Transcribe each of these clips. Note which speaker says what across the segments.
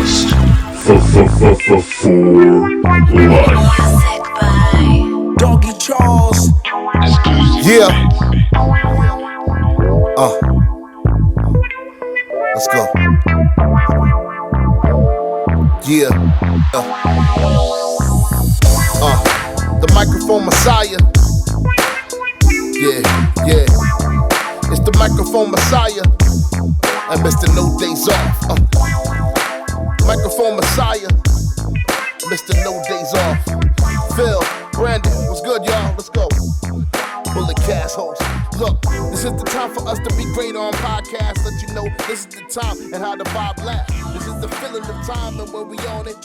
Speaker 1: podcast for life.
Speaker 2: Doggy Charles. Yeah. Let's go. Yeah. The microphone messiah. Yeah. It's the microphone messiah. And Mr. No Days Off. Microphone messiah. Mr. No Days Off. Phil, Brandon, what's good, y'all? Let's go. Bullet Cast host. Look, this is the time for us to be great on podcasts. Let you know this is the time and how the vibe lasts. This is the feeling of time and when we on it.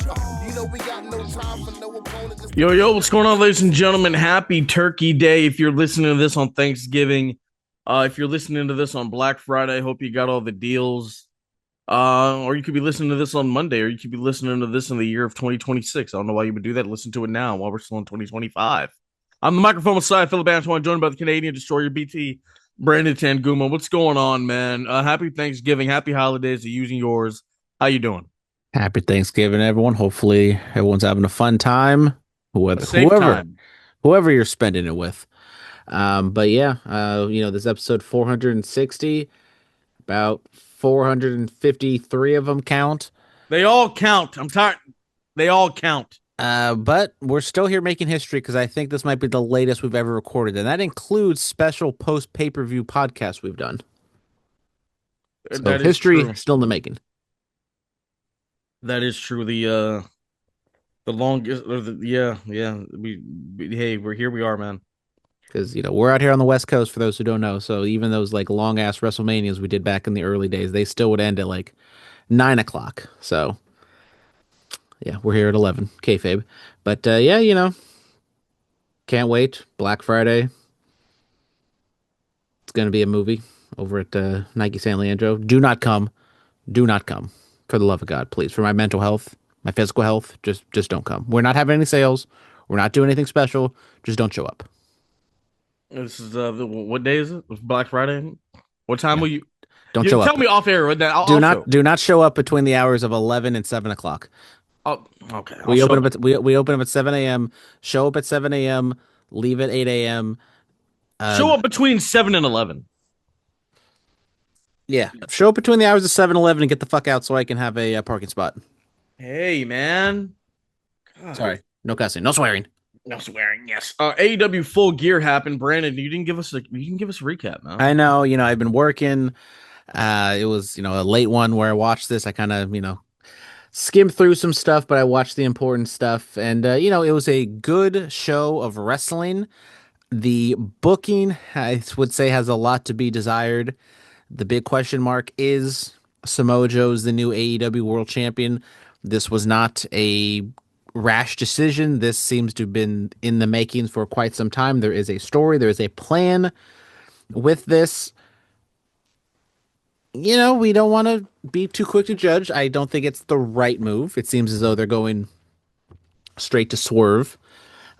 Speaker 2: You know we got no time for no opponent.
Speaker 3: Yo, what's going on, ladies and gentlemen? Happy Turkey Day. If you're listening to this on Thanksgiving, if you're listening to this on Black Friday, I hope you got all the deals. Or you could be listening to this on Monday, or you could be listening to this in the year of 2026. I don't know why you would do that. Listen to it now while we're still in 2025. I'm the microphone Messiah, Phillip Brandon, joined by the Canadian Destroyer, BT, Brandon Tanguma. What's going on, man? Happy Thanksgiving, happy holidays to using yours. How you doing?
Speaker 4: Happy Thanksgiving, everyone. Hopefully, everyone's having a fun time. Whoever you're spending it with. But yeah, this episode 460, about 453 of them count.
Speaker 3: They all count. I'm tired. They all count.
Speaker 4: But we're still here making history because I think this might be the latest we've ever recorded, and that includes special post pay-per-view podcasts we've done. So
Speaker 3: that
Speaker 4: history
Speaker 3: is
Speaker 4: still in the making.
Speaker 3: That is true. The longest. We're here. We are, man.
Speaker 4: Because we're out here on the West Coast for those who don't know. So even those like long ass WrestleManias we did back in the early days, they still would end at like 9:00. So. Yeah, we're here at 11, kayfabe. But, can't wait. Black Friday. It's going to be a movie over at Nike San Leandro. Do not come. Do not come. For the love of God, please. For my mental health, my physical health, just don't come. We're not having any sales. We're not doing anything special. Just don't show up.
Speaker 3: This is, what day is it? It's Black Friday? What time will you?
Speaker 4: Don't show up.
Speaker 3: Tell me off air.
Speaker 4: Do not show up between the hours of 11 and 7 o'clock.
Speaker 3: Oh, okay.
Speaker 4: We open up at 7 a.m. Show up at 7 a.m. Leave at 8 a.m.
Speaker 3: Show up between 7 and 11.
Speaker 4: Yeah, show up between the hours of 7 and 11 and get the fuck out so I can have a parking spot.
Speaker 3: Hey, man.
Speaker 4: God. Sorry, no cussing, no swearing.
Speaker 3: No swearing. Yes. AEW Full Gear happened. Brandon, you didn't give us a recap, man.
Speaker 4: I know. I've been working. It was a late one where I watched this. I kind of skimmed through some stuff, but I watched the important stuff. And, it was a good show of wrestling. The booking, I would say, has a lot to be desired. The big question mark is Samoa Joe's the new AEW World Champion. This was not a rash decision. This seems to have been in the makings for quite some time. There is a story. There is a plan with this. We don't want to be too quick to judge. I don't think it's the right move. It seems as though they're going straight to Swerve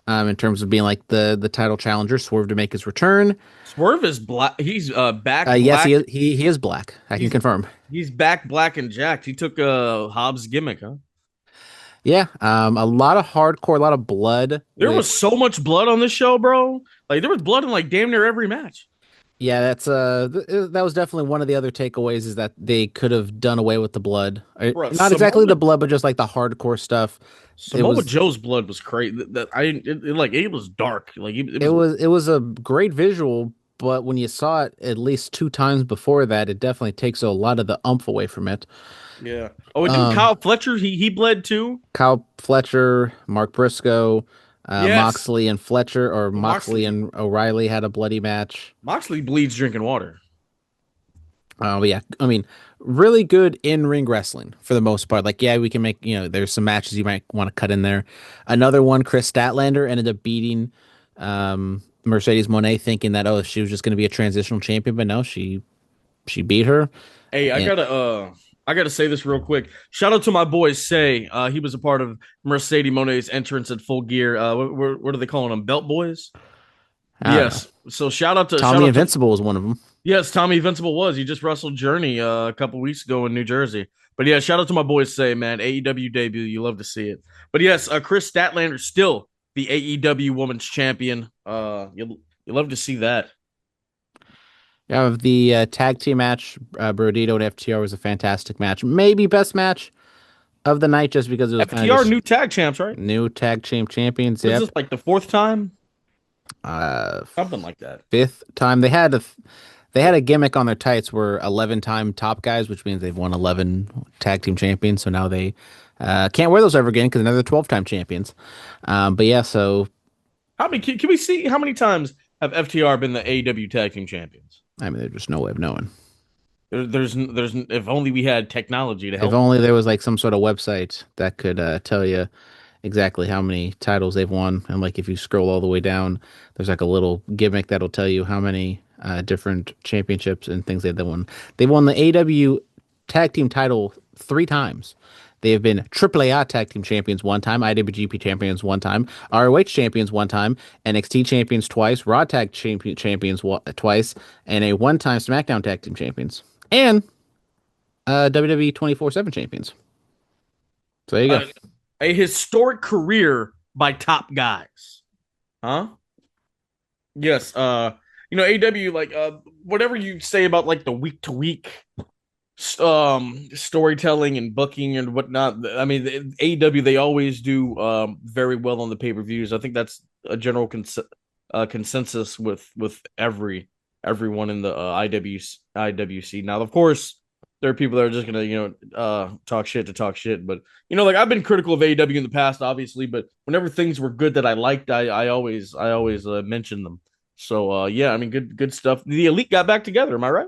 Speaker 4: in terms of being like the title challenger. Swerve to make his return.
Speaker 3: Swerve is black. He's back.
Speaker 4: Yes, he is black. I can confirm.
Speaker 3: He's back, black and jacked. He took Hobbs' gimmick, huh?
Speaker 4: Yeah, a lot of hardcore, a lot of blood.
Speaker 3: There was so much blood on this show, bro. Like there was blood in like damn near every match.
Speaker 4: Yeah, that's that was definitely one of the other takeaways is that they could have done away with the blood.
Speaker 3: Bro,
Speaker 4: Not exactly the blood, but just like the hardcore stuff.
Speaker 3: Samoa Joe's blood was crazy. It was dark. Like
Speaker 4: it was a great visual, but when you saw it at least 2 times before that, it definitely takes a lot of the oomph away from it.
Speaker 3: Yeah. Oh, and didn't Kyle Fletcher? He bled too.
Speaker 4: Kyle Fletcher, Mark Briscoe.
Speaker 3: Yes.
Speaker 4: Moxley and Fletcher, or Moxley and O'Reilly had a bloody match.
Speaker 3: Moxley bleeds drinking water.
Speaker 4: Oh, yeah. I mean, really good in-ring wrestling for the most part. Like, yeah, we can make, there's some matches you might want to cut in there. Another one, Chris Statlander ended up beating Mercedes Moné, thinking that, she was just going to be a transitional champion, but no, she beat her.
Speaker 3: Hey, I gotta say this real quick. Shout out to my boy Say. He was a part of Mercedes Moné's entrance at Full Gear. What are they calling them? Belt Boys? Yes. So shout out to
Speaker 4: Tommy Invincible was one of them.
Speaker 3: Yes, Tommy Invincible was. He just wrestled Journey a couple weeks ago in New Jersey. But yeah, shout out to my boys Say, man. AEW debut. You love to see it. But yes, Chris Statlander still the AEW Women's Champion. You love to see that.
Speaker 4: Yeah, the tag team match, Brodito and FTR was a fantastic match. Maybe best match of the night just because it was kind of
Speaker 3: FTR
Speaker 4: just
Speaker 3: new tag champs, right?
Speaker 4: new tag team champions.
Speaker 3: What is
Speaker 4: Yep.
Speaker 3: this like the fourth time?
Speaker 4: Uh,
Speaker 3: Something like that.
Speaker 4: fifth time they had a gimmick on their tights where 11-time top guys, which means they've won 11 tag team champions. So now they can't wear those ever again because now they're 12-time champions. But yeah, so
Speaker 3: How many can we see how many times have FTR been the AEW tag team champions?
Speaker 4: I mean, there's just no way of knowing.
Speaker 3: There's if only we had technology to
Speaker 4: If
Speaker 3: help.
Speaker 4: only there was like some sort of website that could tell you exactly how many titles they've won. And like if you scroll all the way down, there's like a little gimmick that'll tell you how many different championships and things they've won. They've won the AW tag team title 3 times. They have been AAA tag team champions 1 time, IWGP champions 1 time, ROH champions 1 time, NXT champions twice, Raw tag champions twice, and a 1 time SmackDown tag team champions. And WWE 24/7 champions. So there you go.
Speaker 3: Uh, a historic career by top guys. Huh? Yes. AEW like whatever you say about like the week to week storytelling and booking and whatnot. I mean, AEW they always do very well on the pay-per-views. I think that's a general consensus with everyone in the IWC. Now, of course, there are people that are just gonna talk shit to talk shit, but like I've been critical of AEW in the past, obviously, but whenever things were good that I liked, I always mention them. So yeah, I mean, good stuff. The Elite got back together. Am I right?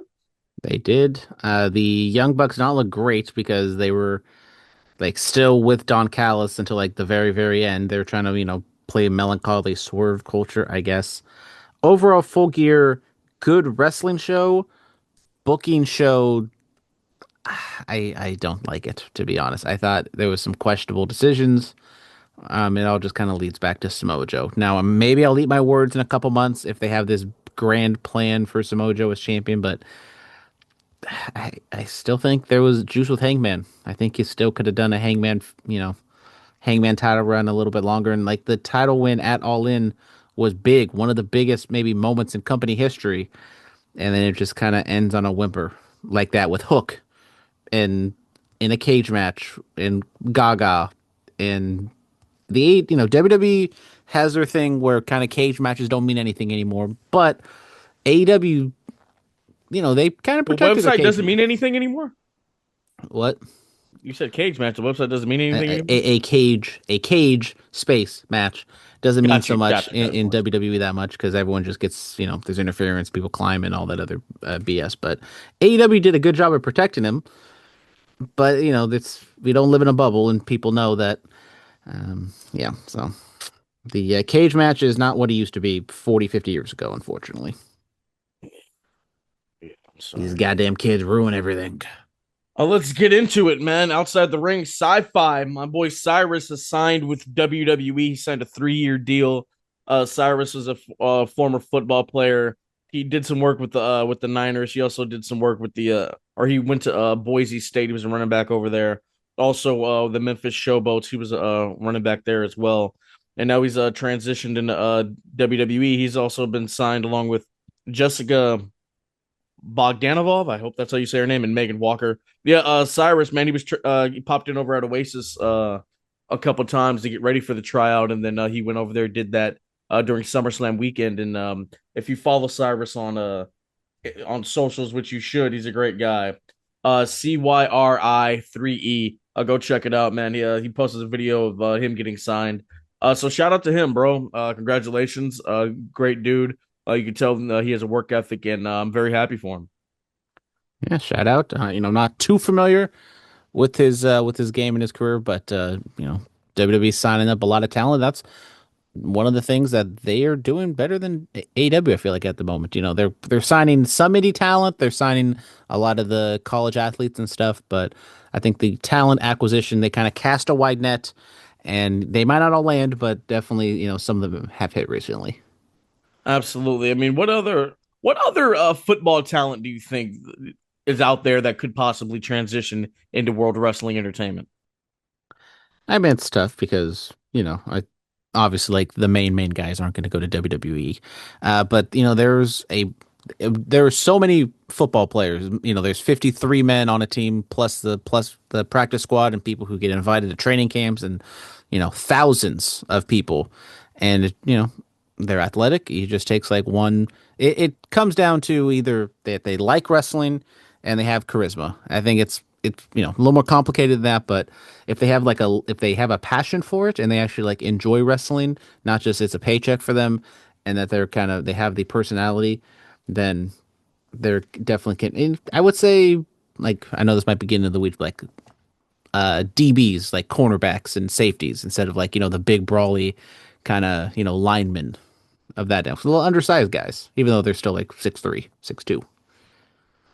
Speaker 4: They did. The Young Bucks not look great because they were like still with Don Callis until like the very, very end. They were trying to, play melancholy swerve culture, I guess. Overall, Full Gear, good wrestling show. Booking show, I don't like it, to be honest. I thought there was some questionable decisions. It all just kind of leads back to Samoa Joe. Now, maybe I'll eat my words in a couple months if they have this grand plan for Samoa Joe as champion, but I still think there was juice with Hangman. I think he still could have done a Hangman title run a little bit longer. And like the title win at All In was big, one of the biggest maybe moments in company history. And then it just kind of ends on a whimper like that with Hook and in a cage match and Gaga and WWE has their thing where kind of cage matches don't mean anything anymore. But AEW, they kind of
Speaker 3: The
Speaker 4: protected their
Speaker 3: website
Speaker 4: cage
Speaker 3: doesn't
Speaker 4: match.
Speaker 3: mean anything anymore.
Speaker 4: What?
Speaker 3: You said cage match. The website doesn't mean anything
Speaker 4: a,
Speaker 3: anymore.
Speaker 4: a cage space match doesn't mean
Speaker 3: Got
Speaker 4: so
Speaker 3: you.
Speaker 4: much
Speaker 3: Got it, of
Speaker 4: in
Speaker 3: course.
Speaker 4: WWE that much because everyone just gets, there's interference, people climb and all that other BS. But AEW did a good job of protecting him. But we don't live in a bubble, and people know that. Yeah, so the cage match is not what it used to be 40, 50 years ago, unfortunately.
Speaker 3: Yeah, I'm
Speaker 4: These
Speaker 3: sorry.
Speaker 4: goddamn kids ruin everything.
Speaker 3: Let's get into it, man. Outside the ring, Sci-Fi. My boy Cyrus has signed with WWE. He signed a 3-year deal. Cyrus was a former football player. He did some work with the Niners. He also did some work with or he went to Boise State. He was a running back over there. Also, the Memphis Showboats. He was a running back there as well. And now he's transitioned into WWE. He's also been signed along with Jessica Bogdanovov. I hope that's how you say her name, and Megan Walker. Yeah, Cyrus, man, he popped in over at Oasis a couple times to get ready for the tryout, and then he went over there, did that during SummerSlam weekend. And if you follow Cyrus on socials, which you should, he's a great guy. CYRI3E. Go check it out, man. He posted a video of him getting signed. So shout out to him, bro. Congratulations. Great dude. You can tell he has a work ethic, and I'm very happy for him.
Speaker 4: Yeah, shout out. Not too familiar with his game and his career, but WWE signing up a lot of talent. That's one of the things that they are doing better than AEW, I feel like at the moment. They're signing some indie talent, they're signing a lot of the college athletes and stuff, but I think the talent acquisition, they kind of cast a wide net and they might not all land, but definitely, some of them have hit recently.
Speaker 3: Absolutely. I mean, what other football talent do you think is out there that could possibly transition into World Wrestling Entertainment?
Speaker 4: I mean, it's tough because, I obviously like the main guys aren't going to go to WWE. But there are so many football players. There's 53 men on a team plus the practice squad and people who get invited to training camps and thousands of people. And they're athletic. It just takes like one. It comes down to either that they like wrestling and they have charisma. I think it's a little more complicated than that, but if they have a passion for it and they actually like enjoy wrestling, not just it's a paycheck for them, and that they have the personality, then they're definitely can. And I would say, like, I know this might be getting into the weeds, but like DBs, like cornerbacks and safeties, instead of like the big brawly kind of linemen of that down. So little undersized guys, even though they're still like 6'3", 6'2".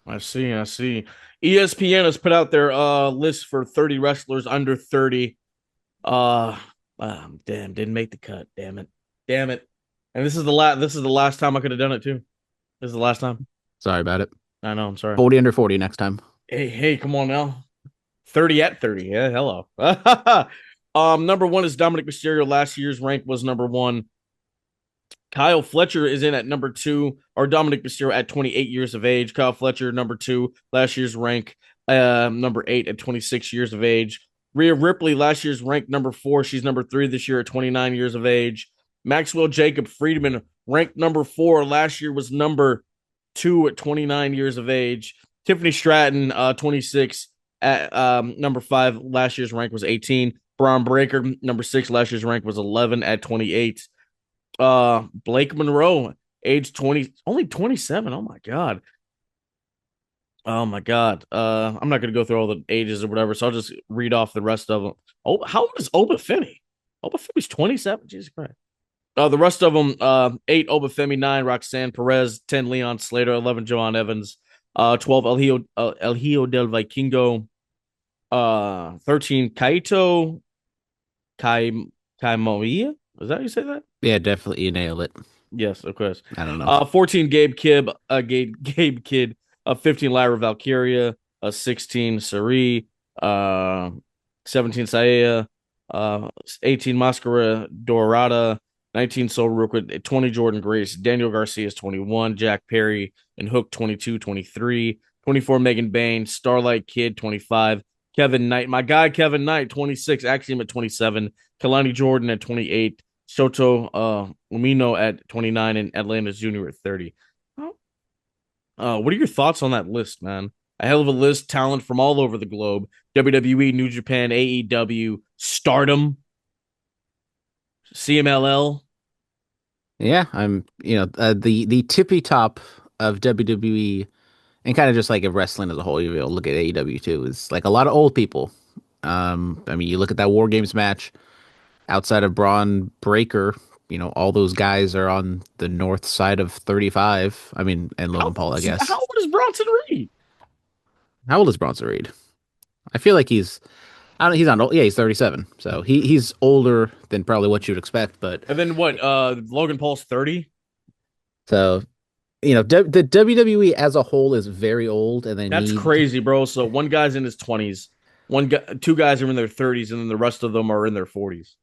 Speaker 3: I see, I see. ESPN has put out their list for 30 wrestlers under 30. Uh Damn, didn't make the cut. Damn it. Damn it. And this is the last time I could have done it too. This is the last time.
Speaker 4: Sorry about it.
Speaker 3: I know, I'm sorry.
Speaker 4: 40 under 40 next time.
Speaker 3: Hey, come on now. 30 at 30. Yeah, hello. Number one is Dominic Mysterio. Last year's rank was number one. Kyle Fletcher is in at number two, or Dominic Mysterio at 28 years of age. Kyle Fletcher, number two, last year's rank, number eight at 26 years of age. Rhea Ripley, last year's rank, number four. She's number three this year at 29 years of age. Maxwell Jacob Friedman, ranked number four. Last year was number two at 29 years of age. Tiffany Stratton, 26 at number five. Last year's rank was 18. Braun Breaker, number six. Last year's rank was 11 at 28. Blake Monroe, age 20, only 27. Oh my god. Oh my god. I'm not gonna go through all the ages or whatever, so I'll just read off the rest of them. Oh, how old is Obafemi? Obafemi's 27. Jesus Christ. The rest of them, 8 Obafemi, 9 Roxanne Perez, 10 Leon Slater, 11 Joan Evans, 12 El Hijo del Vikingo, 13 Kaito Kaimoia. Is that how you say that?
Speaker 4: Yeah, definitely you nailed it.
Speaker 3: Yes, of course.
Speaker 4: I don't know.
Speaker 3: 14 Gabe Kidd, 15 Lyra Valkyria, 16 Sari, 17 Saya, 18 Mascara Dorada, 19 Soul Rookwood, 20 Jordan Grace, Daniel Garcia is 21, Jack Perry and Hook 22, 23, 24 Megan Bain, Starlight Kid 25, Kevin Knight, my guy Kevin Knight 26, Axiom at 27, Kalani Jordan at 28, Shoto Umino at 29, and Atlanta Jr. at 30. What are your thoughts on that list, man? A hell of a list, talent from all over the globe. WWE, New Japan, AEW, Stardom, CMLL.
Speaker 4: Yeah, I'm, the tippy top of WWE and kind of just like of wrestling as a whole. You look at AEW too. Is like a lot of old people. I mean, you look at that War Games match outside of Braun Breaker. All those guys are on the north side of 35. I mean, and Logan Paul, I guess.
Speaker 3: How old is Bronson Reed?
Speaker 4: How old is Bronson Reed? I feel like I don't. He's not old. Yeah, he's 37. So he's older than probably what you'd expect. But
Speaker 3: And then what? Logan Paul's 30.
Speaker 4: so the WWE as a whole is very old, and they
Speaker 3: That's
Speaker 4: need
Speaker 3: crazy, bro. So one guy's in his 20s, two guys are in their 30s, and then the rest of them are in their 40s.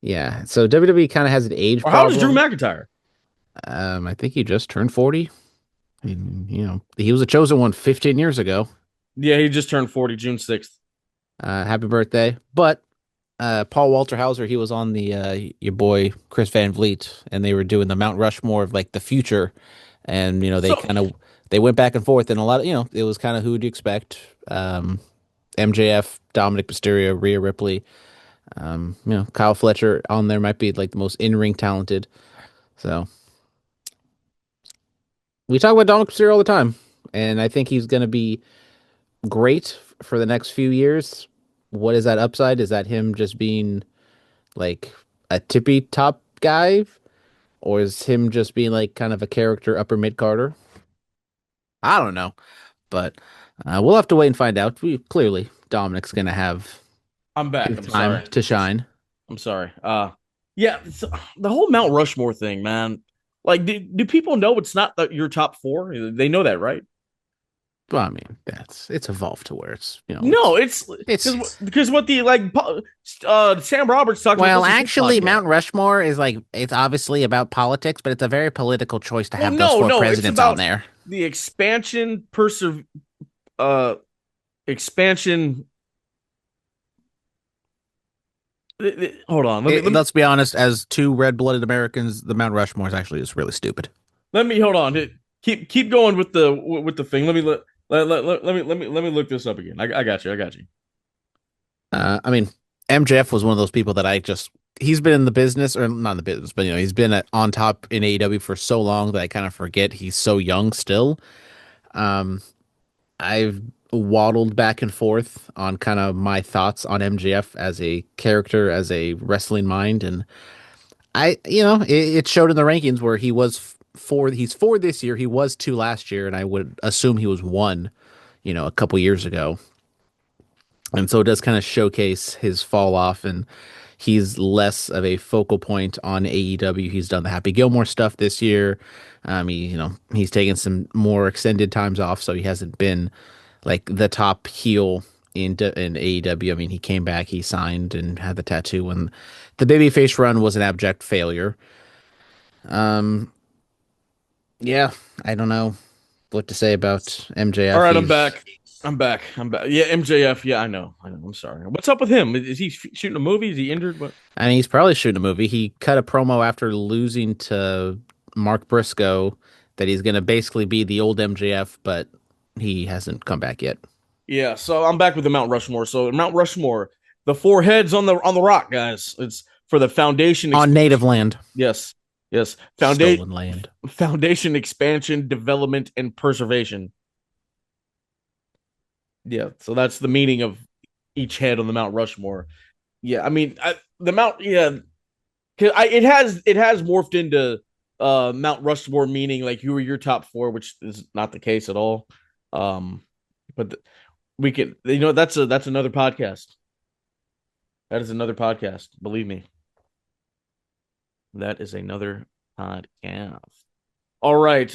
Speaker 4: Yeah, so WWE kind of has an age
Speaker 3: Or how old is Drew
Speaker 4: problem.
Speaker 3: McIntyre?
Speaker 4: I think he just turned 40. I mean, he was a chosen one 15 years ago.
Speaker 3: Yeah, he just turned 40, June 6th.
Speaker 4: Happy birthday! But Paul Walter Hauser, he was on the your boy Chris Van Vliet, and they were doing the Mount Rushmore of like the future, and
Speaker 3: So
Speaker 4: they went back and forth, and a lot of it was kind of who would you expect. MJF, Dominic Mysterio, Rhea Ripley, Kyle Fletcher on there might be like the most in-ring talented. So we talk about Dominic Mysterio all the time, and I think he's going to be great for the next few years. What is that upside? Is that him just being like a tippy top guy, or is him just being like kind of a character upper mid Carter? I don't know, but we'll have to wait and find out. We clearly Dominic's going to have
Speaker 3: I'm back.
Speaker 4: his
Speaker 3: I'm
Speaker 4: time
Speaker 3: sorry.
Speaker 4: to shine.
Speaker 3: I'm sorry. Yeah, the whole Mount Rushmore thing, man. Like, do people know it's not your top four? They know that, right?
Speaker 4: Well, I mean, it's evolved to where it's
Speaker 3: No, it's
Speaker 4: it's
Speaker 3: because what the Sam Roberts talked about
Speaker 4: well,
Speaker 3: this in his
Speaker 4: actually,
Speaker 3: podcast.
Speaker 4: Mount Rushmore is like it's obviously about politics, but it's a very political choice to
Speaker 3: Well,
Speaker 4: have those
Speaker 3: no,
Speaker 4: four
Speaker 3: no, it's
Speaker 4: presidents on
Speaker 3: about
Speaker 4: there.
Speaker 3: the uh expansion. Hold on,
Speaker 4: Let's be honest, as two red-blooded Americans, the Mount Rushmore is actually just really stupid.
Speaker 3: let me hold on. Keep going with the thing. Let me look this up again. I got you. I got you.
Speaker 4: I mean, MJF was one of those people that he's been in the business, or not in the business, but he's been on top in AEW for so long that I kind of forget he's so young still. Um, I've waddled back and forth on kind of my thoughts on MJF as a character, as a wrestling mind, and it showed in the rankings where he's four this year, he was two last year, and I would assume he was one, a couple years ago. And so it does kind of showcase his fall off, and he's less of a focal point on AEW. He's done the Happy Gilmore stuff this year. He's taken some more extended times off, so he hasn't been like the top heel in AEW. I mean, he came back, he signed, and had the tattoo when the babyface run was an abject failure. Um, yeah, I don't know what to say about
Speaker 3: All
Speaker 4: MJF.
Speaker 3: right, I'm
Speaker 4: He's
Speaker 3: back. I'm back. I'm back. Yeah, MJF. Yeah, I know. I know. I'm sorry. What's up with him? Is he shooting a movie? Is he injured? What?
Speaker 4: I mean, he's probably shooting a movie. He cut a promo after losing to Mark Briscoe that he's going to basically be the old MJF, but he hasn't come back yet.
Speaker 3: Yeah. So I'm back with the Mount Rushmore. So Mount Rushmore, the four heads on the rock, guys. It's for the foundation.
Speaker 4: On native land,
Speaker 3: Yes. Yes.
Speaker 4: stolen land.
Speaker 3: Foundation expansion, development, and preservation. Yeah. So that's the meaning of each head on the Mount Rushmore. Yeah. I mean, the Mount. Yeah. It has morphed into Mount Rushmore, meaning like who are your top four, which is not the case at all. Um, but we can, that's another podcast. That is another podcast. Believe me, that is another podcast. All right.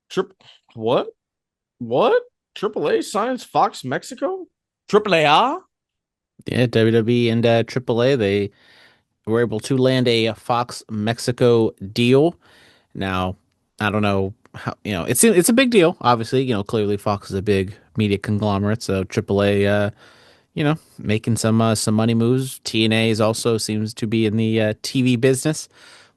Speaker 3: Trip. What? What? AAA signs Fox Mexico. AAA.
Speaker 4: Yeah, WWE and AAA, they were able to land a Fox Mexico deal. Now, I don't know how, it's a big deal. Obviously, clearly Fox is a big media conglomerate, so AAA, making some money moves. TNA is also seems to be in the TV business.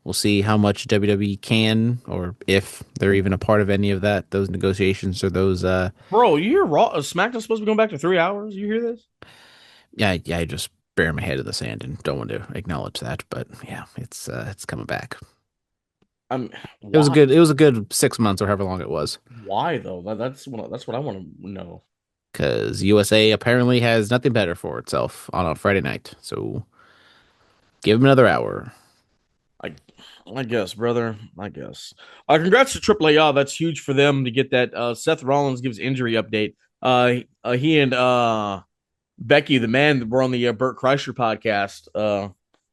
Speaker 4: We'll see how much WWE can, or if they're even a part of any of those negotiations or those.
Speaker 3: Bro, you hear Raw? SmackDown's supposed to be going back to 3 hours. You hear this?
Speaker 4: Yeah, I just bury my head in the sand and don't want to acknowledge that. But yeah, it's coming back.
Speaker 3: I'm
Speaker 4: It was a
Speaker 3: why?
Speaker 4: good it was a good 6 months or however long it was.
Speaker 3: Why though? That's what I want to know.
Speaker 4: Because USA apparently has nothing better for itself on a Friday night. So give him another hour.
Speaker 3: I I guess, brother. I guess. Congrats to AAA. That's huge for them to get that. Seth Rollins gives injury update. He and Becky, the man, were on the Burt Kreischer podcast.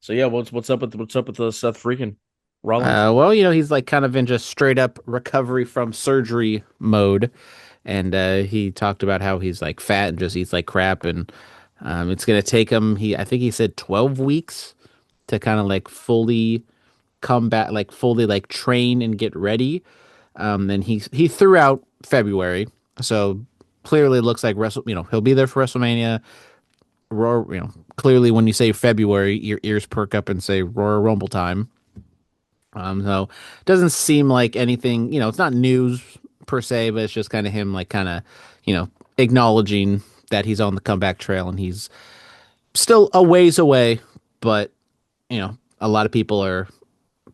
Speaker 3: So yeah, what's up with the Seth freaking Rollins?
Speaker 4: Well, he's like kind of in just straight up recovery from surgery mode. And he talked about how he's like fat and just eats like crap. And it's going to take him, I think he said 12 weeks to kind of like fully come back, like fully like train and get ready. And he threw out February. So clearly looks like he'll be there for WrestleMania. Clearly when you say February, your ears perk up and say Royal Rumble time. So it doesn't seem like anything, it's not news per se, but it's just kind of him like kind of, acknowledging that he's on the comeback trail and he's still a ways away, but a lot of people are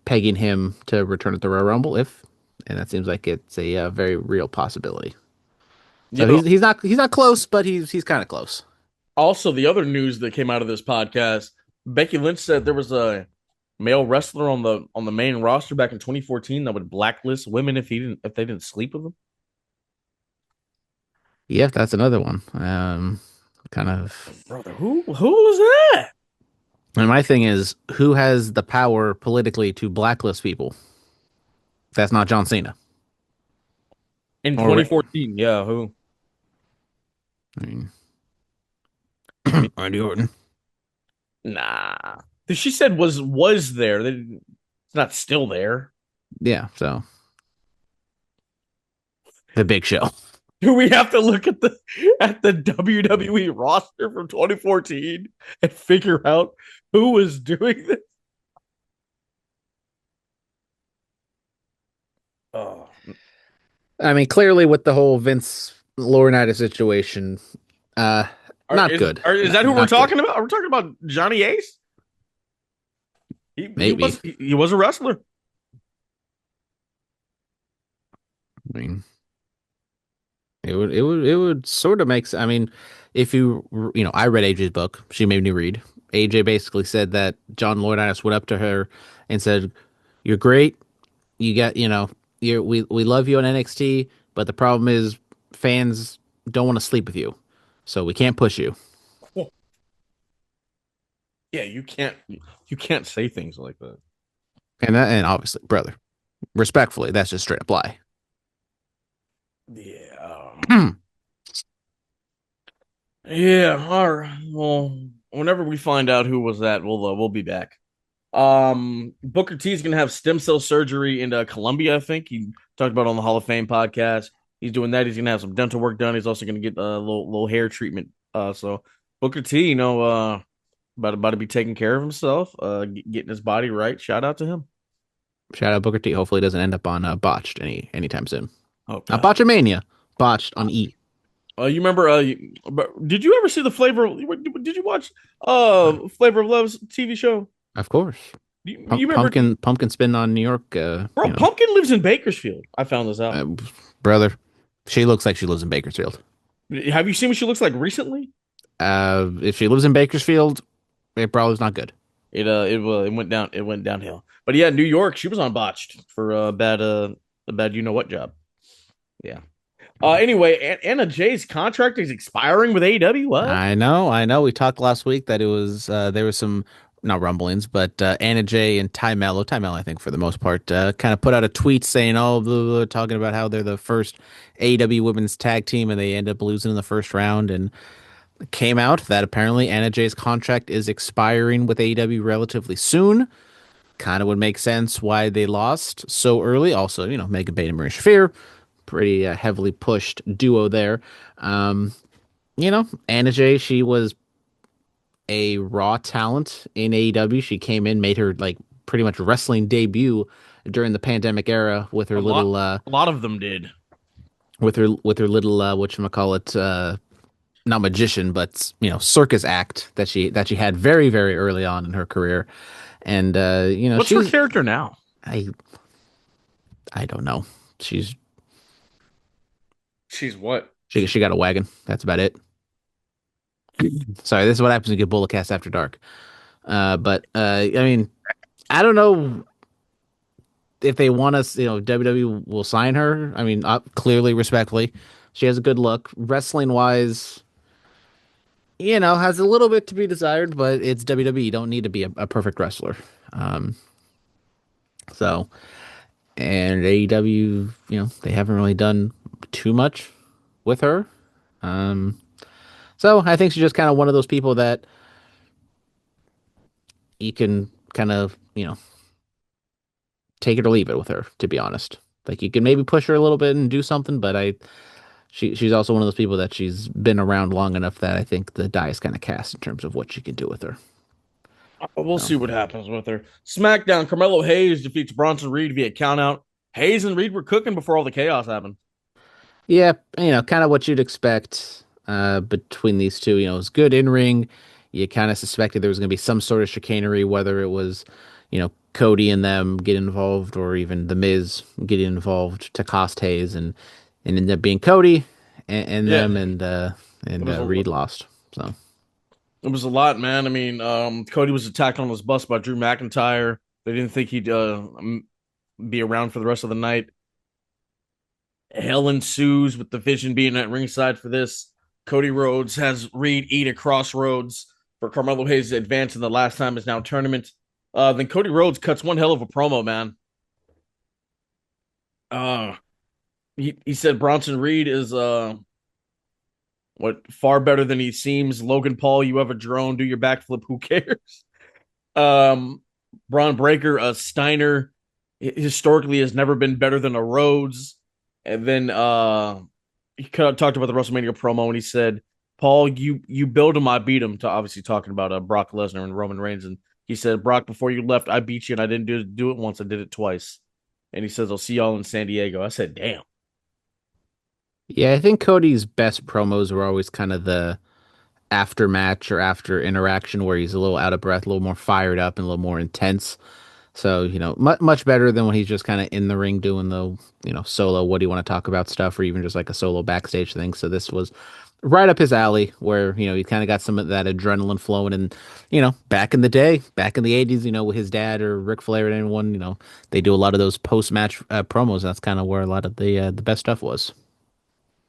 Speaker 4: pegging him to return at the Royal Rumble and that seems like it's a very real possibility.
Speaker 3: You
Speaker 4: So
Speaker 3: know,
Speaker 4: he's not close, but he's kind of close.
Speaker 3: also the other news that came out of this podcast, Becky Lynch said there was a male wrestler on the main roster back in 2014 that would blacklist women if they didn't sleep with them.
Speaker 4: Yeah, that's another one. Kind of.
Speaker 3: Brother, who was that?
Speaker 4: And my thing is, who has the power politically to blacklist people? That's not John Cena.
Speaker 3: In
Speaker 4: Or
Speaker 3: 2014, yeah, who?
Speaker 4: I mean,
Speaker 3: I mean,
Speaker 4: Randy Orton.
Speaker 3: nah. She said was there. It's not still there.
Speaker 4: Yeah, so the Big Show.
Speaker 3: Do we have to look at the WWE roster from 2014 and figure out who was doing this? Oh,
Speaker 4: I mean, clearly with the whole Vince Laurinaitis situation, uh, not good.
Speaker 3: is that who we're
Speaker 4: Not good.
Speaker 3: talking about? Are we talking about Johnny Ace? He
Speaker 4: Maybe.
Speaker 3: was he was a wrestler.
Speaker 4: I mean, it would sort of make sense. I mean, if I read AJ's book. She made me read. AJ basically said that John Laurinaitis went up to her and said, "You're great. You got, we love you on NXT, but the problem is fans don't want to sleep with you, so we can't push you."
Speaker 3: Yeah, you can't say things like that.
Speaker 4: And obviously, brother, respectfully, that's just straight up lie.
Speaker 3: Yeah. Yeah. All right. Well, whenever we find out who was that, we'll be back. Booker T is gonna have stem cell surgery in Colombia. I think he talked about it on the Hall of Fame podcast. He's doing that. He's gonna have some dental work done. He's also gonna get a little hair treatment. So Booker T, about to be taking care of himself, getting his body right. Shout out to him.
Speaker 4: Shout out Booker T. Hopefully, it doesn't end up on botched anytime soon.
Speaker 3: Oh
Speaker 4: Not
Speaker 3: God.
Speaker 4: botchamania, botched on E.
Speaker 3: You remember? Did you ever see the Flavor? Did you watch Flavor of Love's TV show?
Speaker 4: Of course,
Speaker 3: You remember?
Speaker 4: pumpkin spin on New York.
Speaker 3: Bro, Pumpkin lives in Bakersfield. I found this out.
Speaker 4: Uh, brother, she looks like she lives in Bakersfield.
Speaker 3: Have you seen what she looks like recently?
Speaker 4: If she lives in Bakersfield, it probably is not good.
Speaker 3: It went downhill. But yeah, New York, she was on botched for a bad you know what job. Yeah. Anyway, Anna Jay's contract is expiring with AEW. What?
Speaker 4: I know. We talked last week that it was there was some not rumblings, but Anna Jay and Ty Mello, I think for the most part, kind of put out a tweet saying, "Oh, blah, blah, blah," talking about how they're the first AEW women's tag team, and they end up losing in the first round." And it came out that apparently Anna Jay's contract is expiring with AEW relatively soon. Kind of would make sense why they lost so early. Also, Megan Payne and Maria Shafir, pretty heavily pushed duo there. Um, Anna Jay, she was a raw talent in AEW. She came in, made her like pretty much wrestling debut during the pandemic era with her little
Speaker 3: A lot of them did.
Speaker 4: with her little whatchamacallit not magician, but circus act that she had very, very early on in her career. And
Speaker 3: What's her character now?
Speaker 4: I I don't know. She's
Speaker 3: She's what?
Speaker 4: she got a wagon. That's about it. Sorry, this is what happens when you get Bulletcast after dark. But I mean, I don't know if they want us. WWE will sign her. I mean, clearly, respectfully, she has a good look. Wrestling wise, has a little bit to be desired, but it's WWE. You don't need to be a perfect wrestler. Um, so and AEW, they haven't really done too much with her. Um, so I think she's just kind of one of those people that you can kind of, take it or leave it with her, to be honest. Like you can maybe push her a little bit and do something, but she's also one of those people that she's been around long enough that I think the die is kind of cast in terms of what she can do with her.
Speaker 3: We'll
Speaker 4: So
Speaker 3: see what happens with her. SmackDown, Carmelo Hayes defeats Bronson Reed via countout. Hayes and Reed were cooking before all the chaos happened.
Speaker 4: yeah, kind of what you'd expect between these two. It was good in ring. You kind of suspected there was going to be some sort of chicanery, whether it was, Cody and them get involved, or even the Miz getting involved to cost Hayes, and ended up being Cody and
Speaker 3: Yeah,
Speaker 4: them, and
Speaker 3: it was
Speaker 4: Reed lost. So
Speaker 3: it was a lot, man. I mean, Cody was attacked on his bus by Drew McIntyre. They didn't think he'd be around for the rest of the night. Hell ensues with the Vision being at ringside for this. Cody Rhodes has Reed eat at Crossroads for Carmelo Hayes' advance in the last time is now tournament. Then Cody Rhodes cuts one hell of a promo, man. Uh, he said Bronson Reed is what far better than he seems. Logan Paul, you have a drone, do your backflip. Who cares? Um, Braun Breaker, Steiner historically has never been better than a Rhodes. And then he kind of talked about the WrestleMania promo and he said, "Paul, you build him, I beat him." To obviously talking about Brock Lesnar and Roman Reigns, and he said, "Brock, before you left, I beat you, and I didn't do it once, I did it twice." And he says, "I'll see y'all in San Diego." I said, "Damn."
Speaker 4: Yeah, I think Cody's best promos were always kind of the after match or after interaction where he's a little out of breath, a little more fired up, and a little more intense. So, much better than when he's just kind of in the ring doing the, solo, what do you want to talk about stuff, or even just like a solo backstage thing. So this was right up his alley where, he kind of got some of that adrenaline flowing. And, back in the day, back in the 80s, with his dad or Ric Flair and anyone, they do a lot of those post-match promos. That's kind of where a lot of the best stuff was.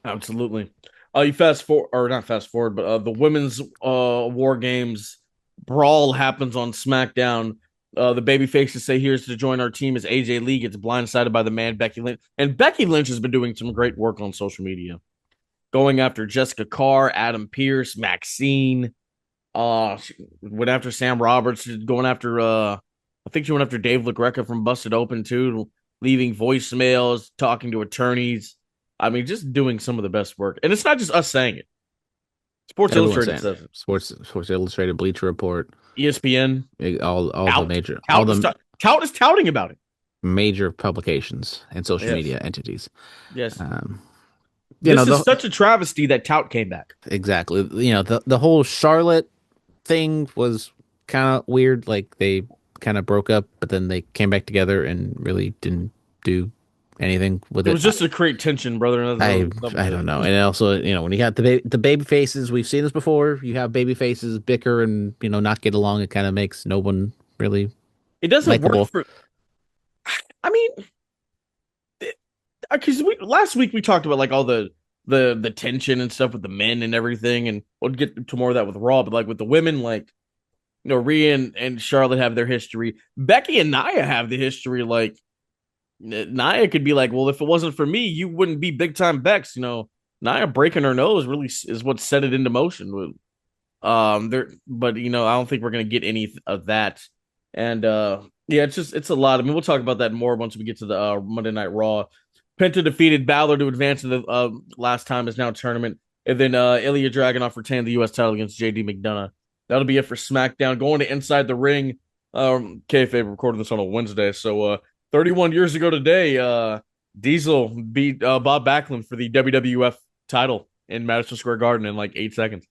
Speaker 3: Absolutely. You fast forward, or not fast forward, but the women's War Games brawl happens on SmackDown. The baby faces say here's to join our team as AJ Lee gets blindsided by the man Becky Lynch. And Becky Lynch has been doing some great work on social media, going after Jessica Carr, Adam Pearce, Maxine. She went after Sam Roberts, going after I think she went after Dave LaGreca from Busted Open too, leaving voicemails, talking to attorneys. I mean, just doing some of the best work. And it's not just us saying it. Sports
Speaker 4: Everyone's
Speaker 3: Illustrated
Speaker 4: saying
Speaker 3: says it.
Speaker 4: Sports Illustrated, Bleacher Report,
Speaker 3: ESPN,
Speaker 4: all the
Speaker 3: tout.
Speaker 4: major, all the
Speaker 3: Tout is touting about it.
Speaker 4: major publications and social
Speaker 3: Yes.
Speaker 4: media entities.
Speaker 3: Yes.
Speaker 4: Um,
Speaker 3: This is
Speaker 4: the
Speaker 3: such a travesty that Tout came back.
Speaker 4: exactly. The whole Charlotte thing was kind of weird. Like they kind of broke up, but then they came back together and really didn't do anything with
Speaker 3: It
Speaker 4: it.
Speaker 3: was just to create tension, brother.
Speaker 4: I I don't know. And also, when you got the baby faces, we've seen this before. You have baby faces bicker and not get along. It kind of makes no one really
Speaker 3: It doesn't work
Speaker 4: likable.
Speaker 3: for. I mean, because we last week we talked about like all the tension and stuff with the men and everything, and we'll get to more of that with Raw. But like with the women, like Rhea and Charlotte have their history. Becky and Nia have the history. Like Nia could be like, well, if it wasn't for me, you wouldn't be big time Bex. Nia breaking her nose really is what set it into motion. There, but I don't think we're gonna get any of that. And yeah, it's a lot. I mean, we'll talk about that more once we get to the Monday Night Raw. Penta defeated Balor to advance to the last time is now tournament, and then Ilya Dragunov retained the U.S. title against J.D. McDonough. That'll be it for SmackDown. Going to Inside the Ring. Kayfabe recorded this on a Wednesday, so 31 years ago today, Diesel beat Bob Backlund for the WWF title in Madison Square Garden in like 8 seconds.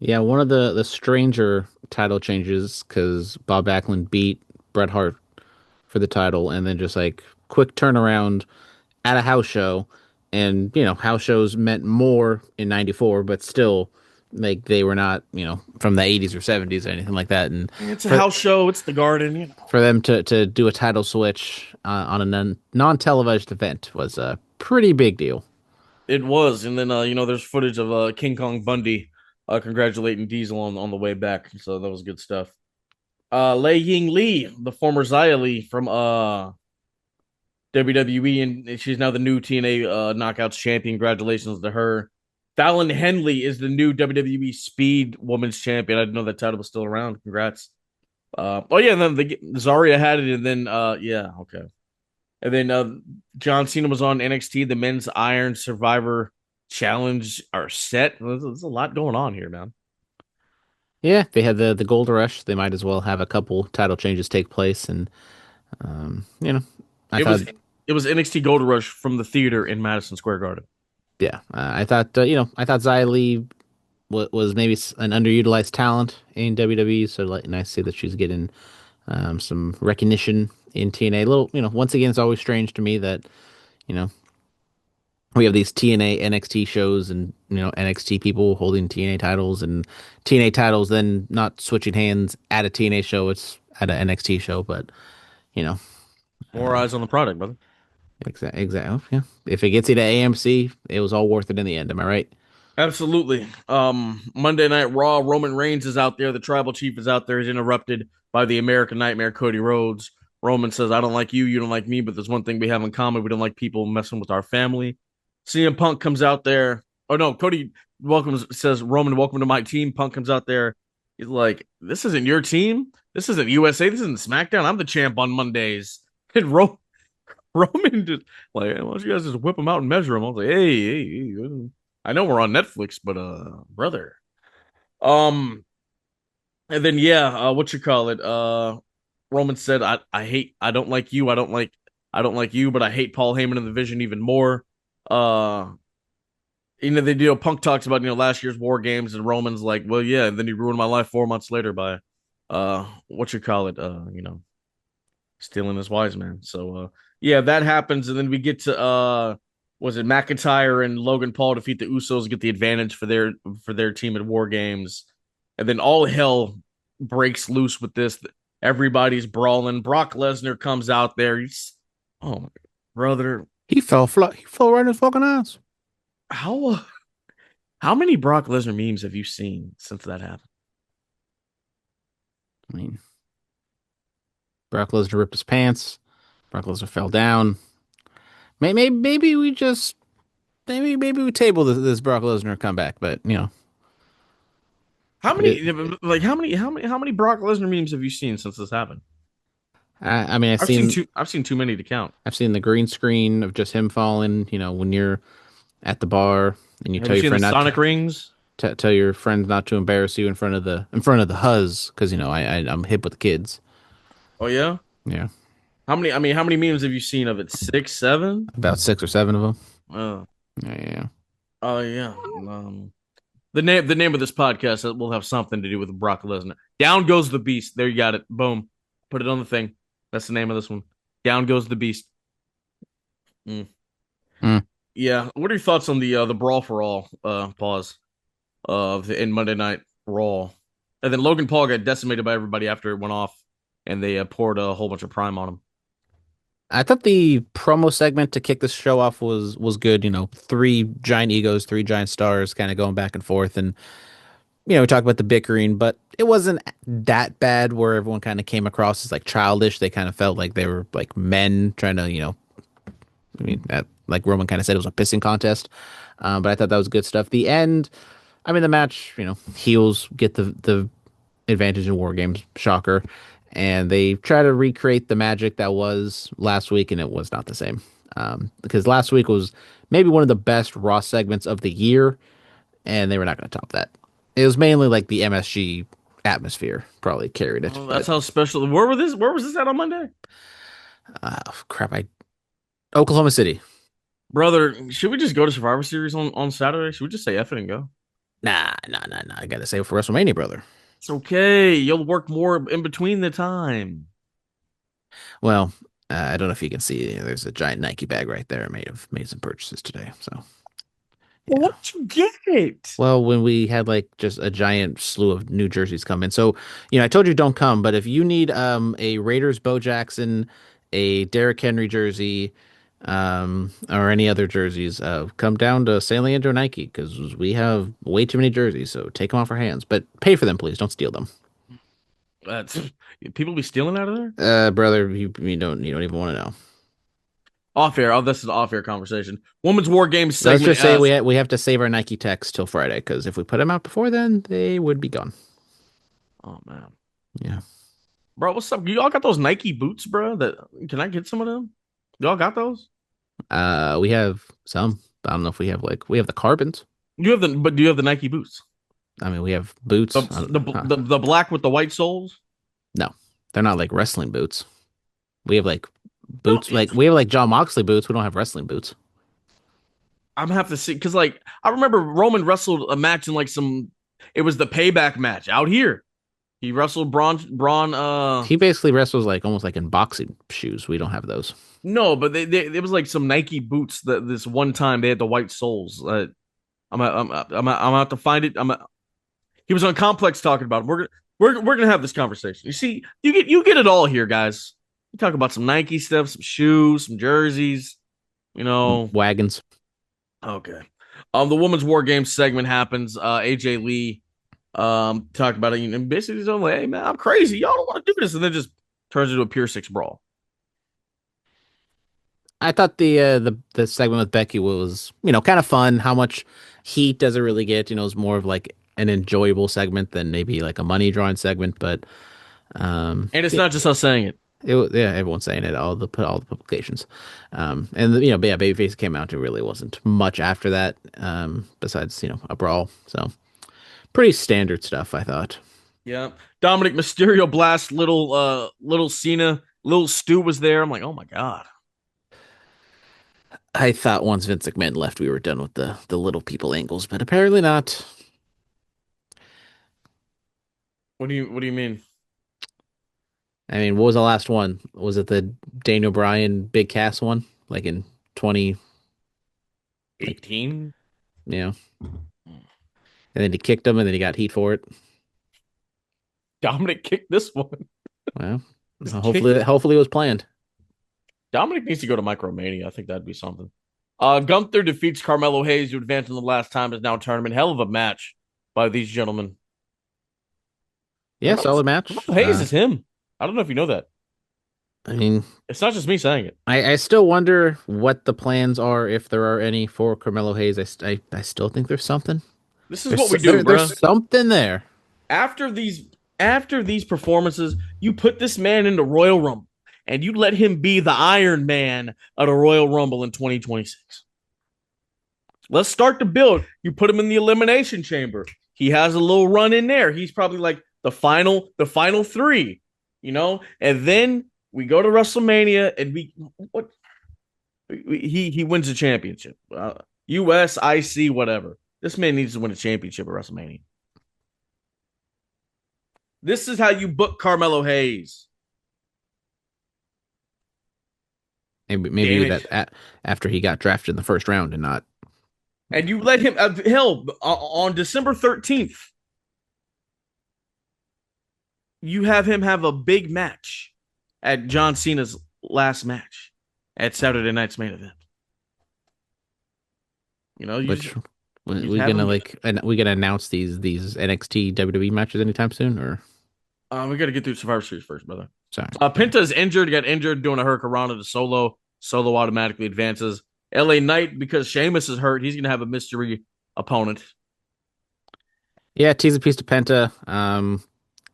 Speaker 4: Yeah, one of the stranger title changes because Bob Backlund beat Bret Hart for the title, and then just like quick turnaround at a house show, and house shows meant more in '94, but still like they were not from the '80s or '70s or anything like that. And
Speaker 3: It's a house show. It's the Garden.
Speaker 4: for them to do a title switch on a non televised event was a pretty big deal.
Speaker 3: It was, and then there's footage of King Kong Bundy congratulating Diesel on the way back, so that was good stuff. Lei Ying Lee, the former Xia Li from WWE, and she's now the new TNA Knockouts champion. Congratulations to her. Fallon Henley is the new WWE Speed Women's Champion. I didn't know that title was still around. Congrats. Oh yeah, and then Zarya had it, and then yeah, okay. And then John Cena was on NXT. The Men's Iron Survivor Challenge are set. There's a lot going on here, man.
Speaker 4: Yeah, they had the Gold Rush. They might as well have a couple title changes take place, and I
Speaker 3: It
Speaker 4: thought,
Speaker 3: was it was NXT Gold Rush from the theater in Madison Square Garden.
Speaker 4: yeah, I thought I thought Xia Li was maybe an underutilized talent in WWE. So like nice to see that she's getting some recognition in TNA. A little, once again, it's always strange to me that you know we have these TNA NXT shows and NXT people holding TNA titles and TNA titles then not switching hands at a TNA show. It's at an NXT show, but you know,
Speaker 3: More eyes on the product, brother.
Speaker 4: exactly. Yeah. If it gets you to AMC, it was all worth it in the end. Am I right?
Speaker 3: Absolutely. Monday Night Raw, Roman Reigns is out there. The tribal chief is out there. He's interrupted by the American Nightmare, Cody Rhodes. Roman says, I don't like you, you don't like me, but there's one thing we have in common. We don't like people messing with our family. CM Punk comes out there. Oh no, Cody says, Roman, welcome to my team. Punk comes out there. He's like, this isn't your team. This isn't USA. This isn't SmackDown. I'm the champ on Mondays. And Roman just like, why don't you guys just whip him out and measure him? I was like, hey, I know we're on Netflix, but brother. Um, and then what you call it? Roman said, I don't like you, I don't like you, but I hate Paul Heyman and the Vision even more. Uh, they do. Punk talks about last year's War Games, and Roman's like, well, yeah, and then he ruined my life 4 months later by, what you call it? Stealing his wise man. So, that happens, and then we get to was it McIntyre and Logan Paul defeat the Usos, get the advantage for their team at War Games, and then all hell breaks loose with this. Everybody's brawling. Brock Lesnar comes out there. Oh my brother,
Speaker 4: He fell flat. He fell right in his fucking ass.
Speaker 3: How many Brock Lesnar memes have you seen since that happened?
Speaker 4: I mean, Brock Lesnar ripped his pants. Brock Lesnar fell down. Maybe we just maybe we table this Brock Lesnar comeback, but
Speaker 3: How many
Speaker 4: it,
Speaker 3: like how many Brock Lesnar memes have you seen since this happened?
Speaker 4: I mean
Speaker 3: I've seen too many to count.
Speaker 4: I've seen the green screen of just him falling. When you're at the bar and you
Speaker 3: Have
Speaker 4: tell
Speaker 3: you
Speaker 4: your
Speaker 3: seen the
Speaker 4: friend not
Speaker 3: Sonic rings?
Speaker 4: tell your friend not to embarrass you in front of the huzz because I'm hip with the kids.
Speaker 3: Oh yeah.
Speaker 4: Yeah,
Speaker 3: How many memes have you seen of it? Six, seven?
Speaker 4: about 6 or 7 of them.
Speaker 3: Oh,
Speaker 4: Yeah.
Speaker 3: oh yeah. The name of this podcast will have something to do with Brock Lesnar. Down goes the beast. There you got it. Boom. Put it on the thing. That's the name of this one. Down goes the beast. Mm.
Speaker 4: Mm.
Speaker 3: Yeah. What are your thoughts on the brawl for all pause in Monday Night Raw? And then Logan Paul got decimated by everybody after it went off, and they poured a whole bunch of prime on him.
Speaker 4: I thought the promo segment to kick this show off was good. Three giant egos, three giant stars, kind of going back and forth, and we talked about the bickering, but it wasn't that bad. Where everyone kind of came across as like childish. They kind of felt like they were like men trying to, like Roman kind of said, it was a pissing contest. But I thought that was good stuff. The end, I mean, the match, heels get the advantage in War Games, shocker. And they try to recreate the magic that was last week, and it was not the same. Because last week was maybe one of the best Raw segments of the year, and they were not going to top that. It was mainly like the MSG atmosphere probably carried it.
Speaker 3: Oh, that's
Speaker 4: But
Speaker 3: how special. Where was this at on Monday?
Speaker 4: crap, Oklahoma City.
Speaker 3: Brother, should we just go to Survivor Series on Saturday? Should we just say F it and go?
Speaker 4: Nah, nah, nah, nah. I gotta save it for WrestleMania, brother.
Speaker 3: It's okay. You'll work more in between the time.
Speaker 4: Well, I don't know if you can see. There's a giant Nike bag right there. Made some purchases today. So
Speaker 3: Well,
Speaker 4: yeah.
Speaker 3: what'd you get?
Speaker 4: Well, when we had like just a giant slew of new jerseys come in. So, I told you don't come, but if you need a Raiders Bo Jackson, a Derrick Henry jersey, or any other jerseys, come down to San Leandro Nike because we have way too many jerseys. So take them off our hands, but pay for them, please. Don't steal them.
Speaker 3: That's people be stealing out of there?
Speaker 4: Brother, you don't even want to know.
Speaker 3: Off air. Oh, this is an off air conversation. Women's War Games segment.
Speaker 4: Let's just say we have to save our Nike techs till Friday because if we put them out before then, they would be gone.
Speaker 3: Oh man.
Speaker 4: Yeah.
Speaker 3: Bro, what's up? You all got those Nike boots, bro? Can I get some of them? Y'all got those?
Speaker 4: We have some. I don't know if we have the carbons.
Speaker 3: Do you have the Nike boots?
Speaker 4: I mean, we have boots.
Speaker 3: The black with the white soles?
Speaker 4: No, they're not like wrestling boots. We have like boots, we have like John Moxley boots. We don't have wrestling boots.
Speaker 3: I'm gonna have to see because I remember Roman wrestled a match in it was the payback match out here. He wrestled Braun.
Speaker 4: He basically wrestles like almost like in boxing shoes. We don't have those.
Speaker 3: No, but it was like some Nike boots that this one time they had the white soles. I'm out to find it. He was on Complex talking about it. We're gonna have this conversation. You see, you get it all here, guys. You talk about some Nike stuff, some shoes, some jerseys.
Speaker 4: Wagons.
Speaker 3: Okay. The Women's War Games segment happens. AJ Lee talked about it and basically he's like, hey man, I'm crazy. Y'all don't want to do this, and then just turns into a pure six brawl.
Speaker 4: I thought the segment with Becky was, kind of fun. How much heat does it really get? It's more of like an enjoyable segment than maybe like a money drawing segment. But
Speaker 3: And it's
Speaker 4: yeah,
Speaker 3: not just us saying it.
Speaker 4: yeah, everyone's saying it. All the publications, and yeah, Babyface came out. It really wasn't much after that. Besides a brawl. So pretty standard stuff, I thought.
Speaker 3: Yeah. Dominic Mysterio blast little Cena. Little Stu was there. I'm like, oh my God.
Speaker 4: I thought once Vince McMahon left, we were done with the little people angles, but apparently not.
Speaker 3: What do you mean?
Speaker 4: I mean, what was the last one? Was it the Daniel Bryan Big Cass one? Like in 20, like,
Speaker 3: 18?
Speaker 4: and then he kicked him and then he got heat for it.
Speaker 3: Dominic kicked this one.
Speaker 4: Well,
Speaker 3: Just kicked.
Speaker 4: hopefully it was planned.
Speaker 3: Dominic needs to go to Micromania. I think that'd be something. Gunther defeats Carmelo Hayes, who advanced in the last time is now tournament. Hell of a match by these gentlemen.
Speaker 4: Yeah, solid match.
Speaker 3: Carmelo Hayes is him. I don't know if you know that.
Speaker 4: I mean,
Speaker 3: It's not just me saying it.
Speaker 4: I still wonder what the plans are, if there are any, for Carmelo Hayes. I still think there's something.
Speaker 3: This is what we do, bro.
Speaker 4: There's something there.
Speaker 3: After these performances, you put this man into Royal Rumble and you let him be the Iron Man of the Royal Rumble in 2026. Let's start to build. You put him in the Elimination Chamber. He has a little run in there. He's probably like the final three, and then we go to WrestleMania and he wins the championship. US, IC, whatever. This man needs to win a championship at WrestleMania. This is how you book Carmelo Hayes.
Speaker 4: Maybe that after he got drafted in the first round and not.
Speaker 3: And you let him, hell, on December 13th, you have him have a big match at John Cena's last match at Saturday night's main event.
Speaker 4: We gonna announce these NXT WWE matches anytime soon, or
Speaker 3: we got to get through Survivor Series first, brother.
Speaker 4: sorry?
Speaker 3: Penta's injured, got injured doing a Hurricanrana to Solo. Solo automatically advances. LA Knight, because Sheamus is hurt, he's gonna have a mystery opponent.
Speaker 4: Yeah, tease a piece to Penta.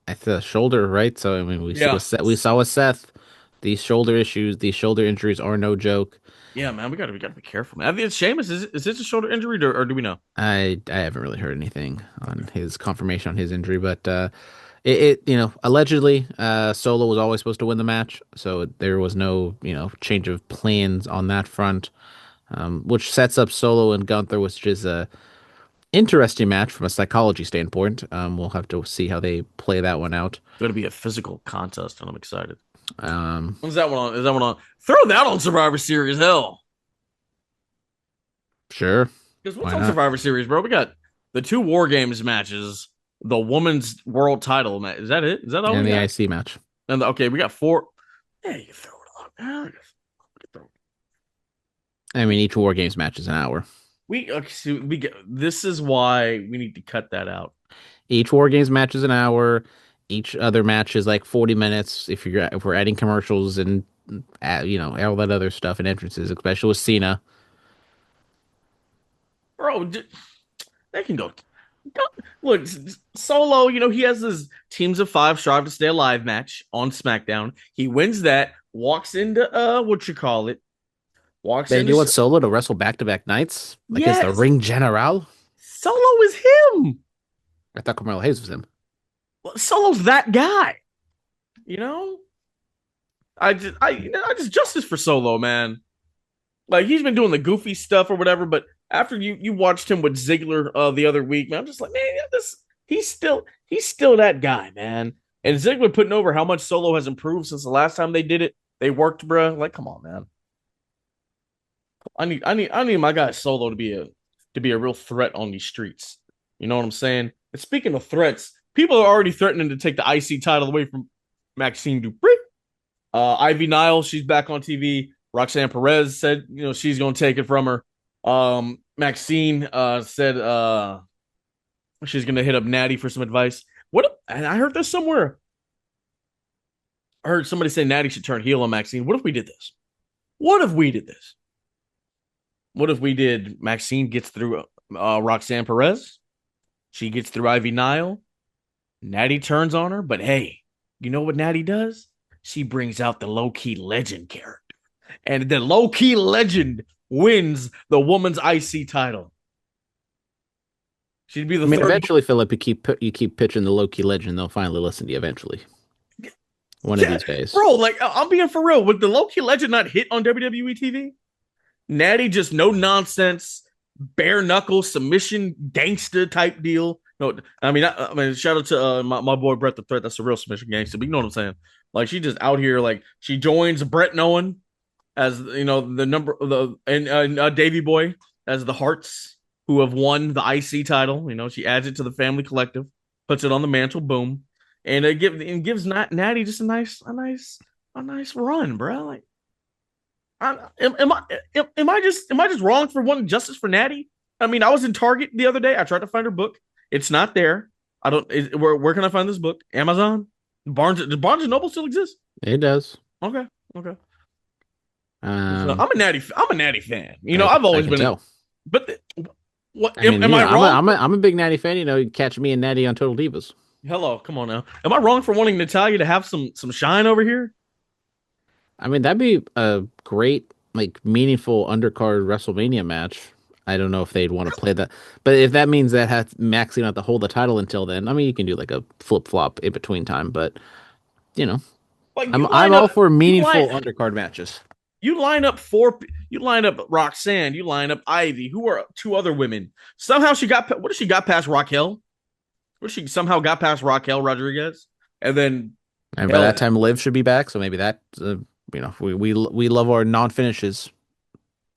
Speaker 4: At the shoulder, right? So I mean, we saw with Seth. These shoulder issues, these shoulder injuries are no joke.
Speaker 3: Yeah, man, we gotta be careful, man. I think it's Sheamus. Is this a shoulder injury, or do we know?
Speaker 4: I haven't really heard anything on his confirmation on his injury, but allegedly, Solo was always supposed to win the match, so there was no change of plans on that front, which sets up Solo and Gunther, which is a interesting match from a psychology standpoint. We'll have to see how they play that one out.
Speaker 3: It's gonna be a physical contest, and I'm excited.
Speaker 4: When's
Speaker 3: that one on? Is that one on? Throw that on Survivor Series, hell.
Speaker 4: Sure.
Speaker 3: Because what's on Survivor Series, bro? We got the 2 War Games matches, the women's world title match. Is that it? Is that all?
Speaker 4: And the IC match.
Speaker 3: And we got 4. Yeah, you can throw it on.
Speaker 4: I mean, each War Games match is an hour.
Speaker 3: This is why we need to cut that out.
Speaker 4: Each War Games match is an hour. Each other match is like 40 minutes. If we're adding commercials and all that other stuff and entrances, especially with Cena.
Speaker 3: Bro, they can go. Look, Solo, he has his Teams of 5 Strive to Stay Alive match on SmackDown. He wins that, walks into
Speaker 4: Then you want Solo to wrestle back-to-back nights? Like it's the Ring General?
Speaker 3: Solo is him.
Speaker 4: I thought Carmelo Hayes was him.
Speaker 3: Solo's that guy. I just justice for Solo, man. Like, he's been doing the goofy stuff or whatever, but after you watched him with Ziggler the other week, man, I'm just like, man, he's still that guy, man. And Ziggler putting over how much Solo has improved since the last time they did it. They worked, bro. Like, come on, man. I need my guy Solo to be a real threat on these streets. You know what I'm saying? And speaking of threats, people are already threatening to take the IC title away from Maxine Dupree. Ivy Nile, she's back on TV. Roxanne Perez said, she's going to take it from her. Maxine said she's going to hit up Natty for some advice. And I heard this somewhere. I heard somebody say Natty should turn heel on Maxine. What if we did this? What if we did this? What if we did Maxine gets through Roxanne Perez? She gets through Ivy Nile. Natty turns on her, but hey, you know what Natty does? She brings out the low key legend character. And the low key legend wins the woman's IC title. She'd be the
Speaker 4: I mean,
Speaker 3: third.
Speaker 4: eventually, Philip, you keep pitching the low key legend, they'll finally listen to you eventually. One of
Speaker 3: Yeah,
Speaker 4: these days.
Speaker 3: bro, like, I'm being for real. Would the low key legend not hit on WWE TV? Natty just no nonsense, bare knuckle submission gangster type deal. No, I mean, shout out to my boy Brett the Threat. That's a real submission gangster. But you know what I'm saying? Like she just out here, like she joins Brett Nolan as you know the number the and Davy Boy as the Hearts who have won the IC title. You know she adds it to the family collective, puts it on the mantle, boom, and it gives Natty just a nice run, bro. Like am I just wrong for wanting justice for Natty? I mean, I was in Target the other day. I tried to find her book. It's not there. I don't. Where can I find this book? Amazon, Does Barnes and Noble still exist?
Speaker 4: It does.
Speaker 3: Okay, okay. So,
Speaker 4: Um,
Speaker 3: I'm a Natty fan. You know, I've always
Speaker 4: I can
Speaker 3: been.
Speaker 4: tell.
Speaker 3: But what
Speaker 4: I mean,
Speaker 3: am
Speaker 4: you
Speaker 3: I
Speaker 4: know,
Speaker 3: wrong?
Speaker 4: I'm a big Natty fan. You know, you catch me and Natty on Total Divas.
Speaker 3: Hello, come on now. Am I wrong for wanting Natalia to have some shine over here?
Speaker 4: I mean, that'd be a great, like, meaningful undercard WrestleMania match. I don't know if they'd want to play that, but if that means that has Maxine not to hold the title until then, I mean, you can do like a flip flop in between time. But you know,
Speaker 3: Like
Speaker 4: I'm all for
Speaker 3: you
Speaker 4: meaningful
Speaker 3: line
Speaker 4: undercard matches.
Speaker 3: you line up Roxanne, you line up Ivy, who are two other women. Somehow she got what if she got past Raquel? What if she somehow got past Raquel Rodriguez? And then
Speaker 4: And by
Speaker 3: hell,
Speaker 4: that time, Liv should be back. So maybe that, you know, we love our non finishes.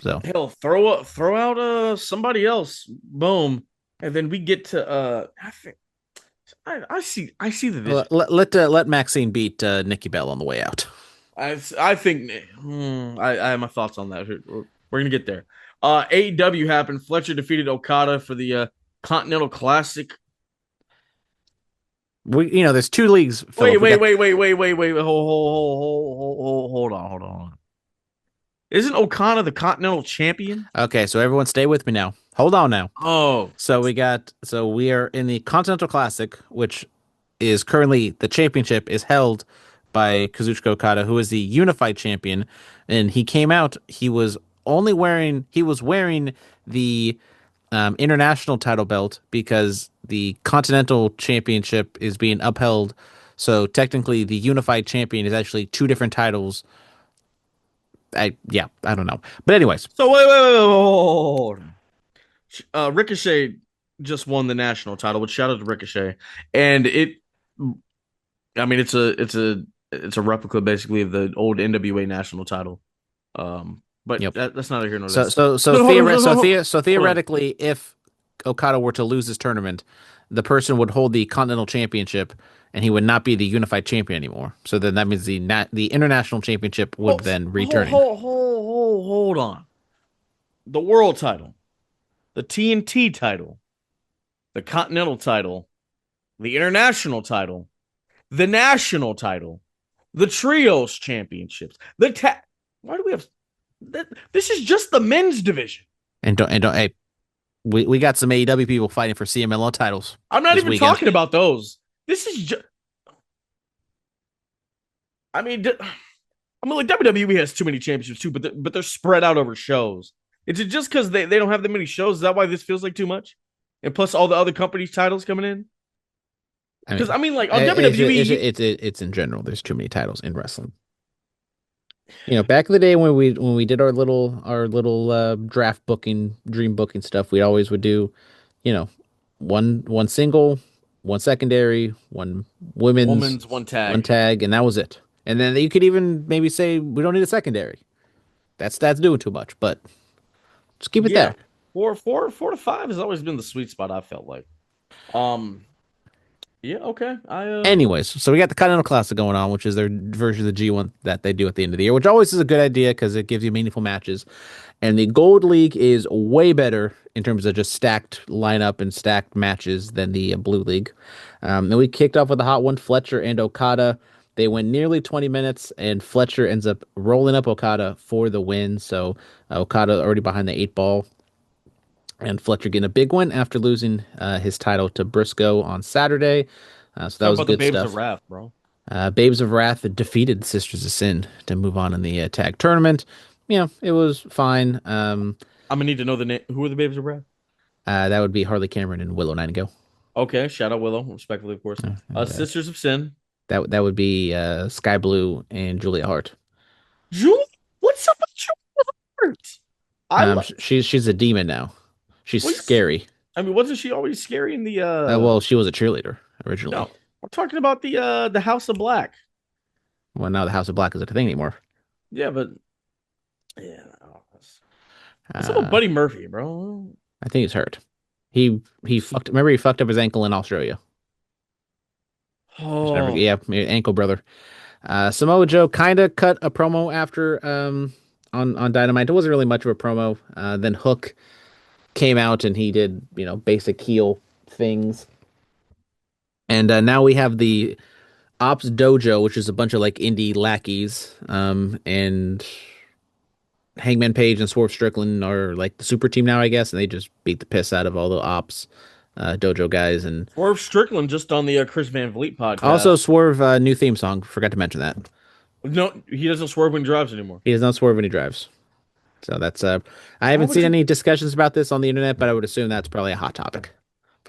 Speaker 4: So
Speaker 3: hell, throw out somebody else. Boom. And then we get to I think I see the vision.
Speaker 4: let Maxine beat Nikki Bella on the way out.
Speaker 3: I think I have my thoughts on that. We're gonna get there. AEW happened. Fletcher defeated Okada for the Continental Classic.
Speaker 4: You know, there's two leagues.
Speaker 3: Wait,
Speaker 4: Philip. We got-
Speaker 3: hold on. Isn't Okada the Continental Champion?
Speaker 4: Okay, so everyone, stay with me now. Hold on now.
Speaker 3: Oh,
Speaker 4: So we are in the Continental Classic, which is currently the championship is held by Kazuchika Okada, who is the unified champion, and he came out. He was wearing the international title belt because the Continental Championship is being upheld. So technically, the unified champion is actually two different titles. I don't know, but anyways,
Speaker 3: so hold on. Ricochet just won the national title, which shout out to Ricochet, and I mean, it's a replica basically of the old NWA national title. But
Speaker 4: yep.
Speaker 3: that's not a here nor
Speaker 4: So
Speaker 3: there.
Speaker 4: so so
Speaker 3: No, hold on,
Speaker 4: theoret-
Speaker 3: hold
Speaker 4: so,
Speaker 3: on, hold
Speaker 4: the- so
Speaker 3: hold on.
Speaker 4: theoretically, if Okada were to lose this tournament, the person would hold the Continental Championship, and he would not be the unified champion anymore. So then that means the international championship would then return.
Speaker 3: Hold on. The world title, the TNT title, the Continental title, the international title, the national title, the trios championships, Why do we have? This is just the men's division.
Speaker 4: And don't hey, we got some AEW people fighting for CMLL titles.
Speaker 3: I'm not
Speaker 4: this
Speaker 3: even
Speaker 4: weekend.
Speaker 3: talking about those. This is just. I mean, like WWE has too many championships too, but they're spread out over shows. Is it just because they don't have that many shows? Is that why this feels like too much? And plus all the other companies' titles coming in. Because I mean, like on WWE,
Speaker 4: it's in general. There's too many titles in wrestling. You know, back in the day when we did our little draft booking, dream booking stuff, we always would do, you know, one single, one secondary, one women's,
Speaker 3: one
Speaker 4: one
Speaker 3: tag.
Speaker 4: tag, and that was it. And then you could even maybe say we don't need a secondary. That's doing too much, but just keep it
Speaker 3: Yeah,
Speaker 4: there.
Speaker 3: four to five has always been the sweet spot. I felt like. Yeah. Okay.
Speaker 4: Anyways, so we got the Continental Classic going on, which is their version of the G1 that they do at the end of the year, which always is a good idea because it gives you meaningful matches. And the Gold League is way better in terms of just stacked lineup and stacked matches than the Blue League. And we kicked off with the hot one, Fletcher and Okada. They went nearly 20 minutes, and Fletcher ends up rolling up Okada for the win. So Okada already behind the 8 ball, and Fletcher getting a big one after losing his title to Briscoe on Saturday. So that
Speaker 3: Talk
Speaker 4: was
Speaker 3: about the
Speaker 4: good
Speaker 3: Babes of
Speaker 4: stuff.
Speaker 3: Wrath, bro.
Speaker 4: Babes of Wrath defeated Sisters of Sin to move on in the tag tournament. It was fine.
Speaker 3: I'm gonna need to know the name. Who are the Babes of Wrath?
Speaker 4: That would be Harley Cameron and Willow Nightingale.
Speaker 3: Okay, shout out Willow, respectfully, of course.
Speaker 4: And
Speaker 3: Sisters of Sin.
Speaker 4: that would be Sky Blue and Julia Hart.
Speaker 3: Julie, what's up with Julie Hart? I love.
Speaker 4: She's a demon now. She's
Speaker 3: What's,
Speaker 4: scary.
Speaker 3: I mean, wasn't she always scary in the
Speaker 4: Well, she was a cheerleader originally.
Speaker 3: No, I'm talking about the House of Black.
Speaker 4: Well, now the House of Black isn't a thing anymore.
Speaker 3: Yeah, but yeah, no, what's up with
Speaker 4: Uh,
Speaker 3: Buddy Murphy, bro?
Speaker 4: I think he's hurt. He fucked. Remember, he fucked up his ankle in Australia. Just never.
Speaker 3: Oh,
Speaker 4: Yeah, ankle brother. Samoa Joe kind of cut a promo after on Dynamite. It wasn't really much of a promo. Then Hook came out and he did basic heel things. And now we have the Ops Dojo, which is a bunch of like indie lackeys. And Hangman Page and Swerve Strickland are like the super team now, I guess, and they just beat the piss out of all the Ops Dojo guys. And
Speaker 3: Swerve Strickland just on the Chris Van Vliet
Speaker 4: also
Speaker 3: podcast.
Speaker 4: Swerve new theme song. Forgot to mention that.
Speaker 3: No, he doesn't swerve when he drives anymore.
Speaker 4: He does not swerve when he drives. So that's I
Speaker 3: Why
Speaker 4: haven't
Speaker 3: would
Speaker 4: seen
Speaker 3: you?
Speaker 4: any discussions about this on the internet, but I would assume that's probably a hot topic.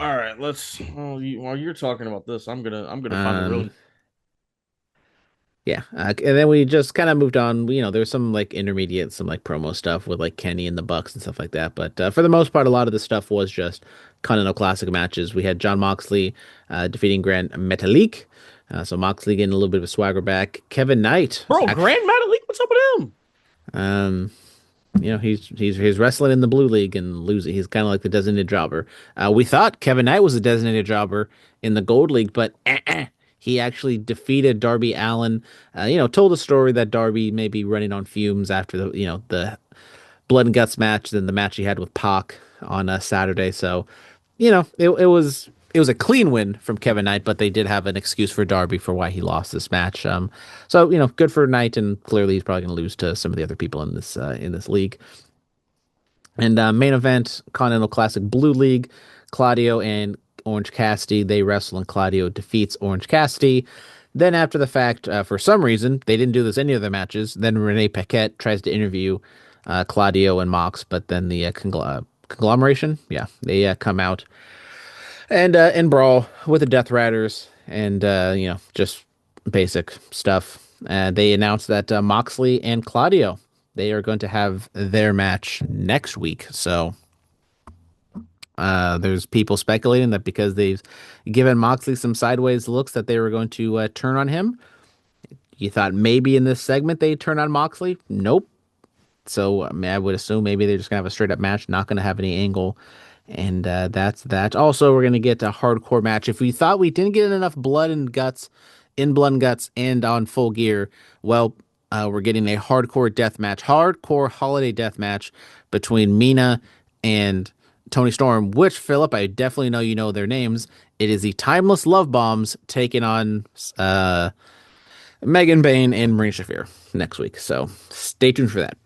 Speaker 3: All right, let's. While you're talking about this, I'm gonna find the
Speaker 4: Um,
Speaker 3: real.
Speaker 4: yeah, and then we just kind of moved on. There's some like intermediate, some like promo stuff with like Kenny and the Bucks and stuff like that. But for the most part, a lot of the stuff was just Continental Classic matches. We had John Moxley defeating Grand Metalik. So Moxley getting a little bit of a swagger back. Kevin Knight,
Speaker 3: Bro,
Speaker 4: actually,
Speaker 3: Grand Metalik, what's up with him?
Speaker 4: um, he's wrestling in the blue league and losing. He's kind of like the designated jobber. We thought Kevin Knight was a designated jobber in the gold league, but he actually defeated Darby Allin. Told a story that Darby may be running on fumes after the blood and guts match, then the match he had with Pac on Saturday. So it was a clean win from Kevin Knight, but they did have an excuse for Darby for why he lost this match. So good for Knight, and clearly he's probably going to lose to some of the other people in this league. And main event, Continental Classic Blue League, Claudio and Orange Cassidy. They wrestle, and Claudio defeats Orange Cassidy. Then after the fact, for some reason, they didn't do this any other matches. Then Renee Paquette tries to interview Claudio and Mox, but then the conglomeration, yeah, they come out and brawl with the Death Riders, and just basic stuff. They announced that Moxley and Claudio, they are going to have their match next week. So there's people speculating that because they've given Moxley some sideways looks that they were going to turn on him. You thought maybe in this segment they'd turn on Moxley? Nope. So I would assume maybe they're just gonna have a straight up match, not gonna have any angle, and that's that. Also, we're gonna get a hardcore match. If we thought we didn't get enough blood and guts, in blood and guts, and on Full Gear, well, we're getting a hardcore death match, hardcore holiday death match between Mina and Tony Storm. Which, Philip, I definitely know you know their names. It is the Timeless Love Bombs taking on Megan Bayne and Marina Shafir next week. So stay tuned for that.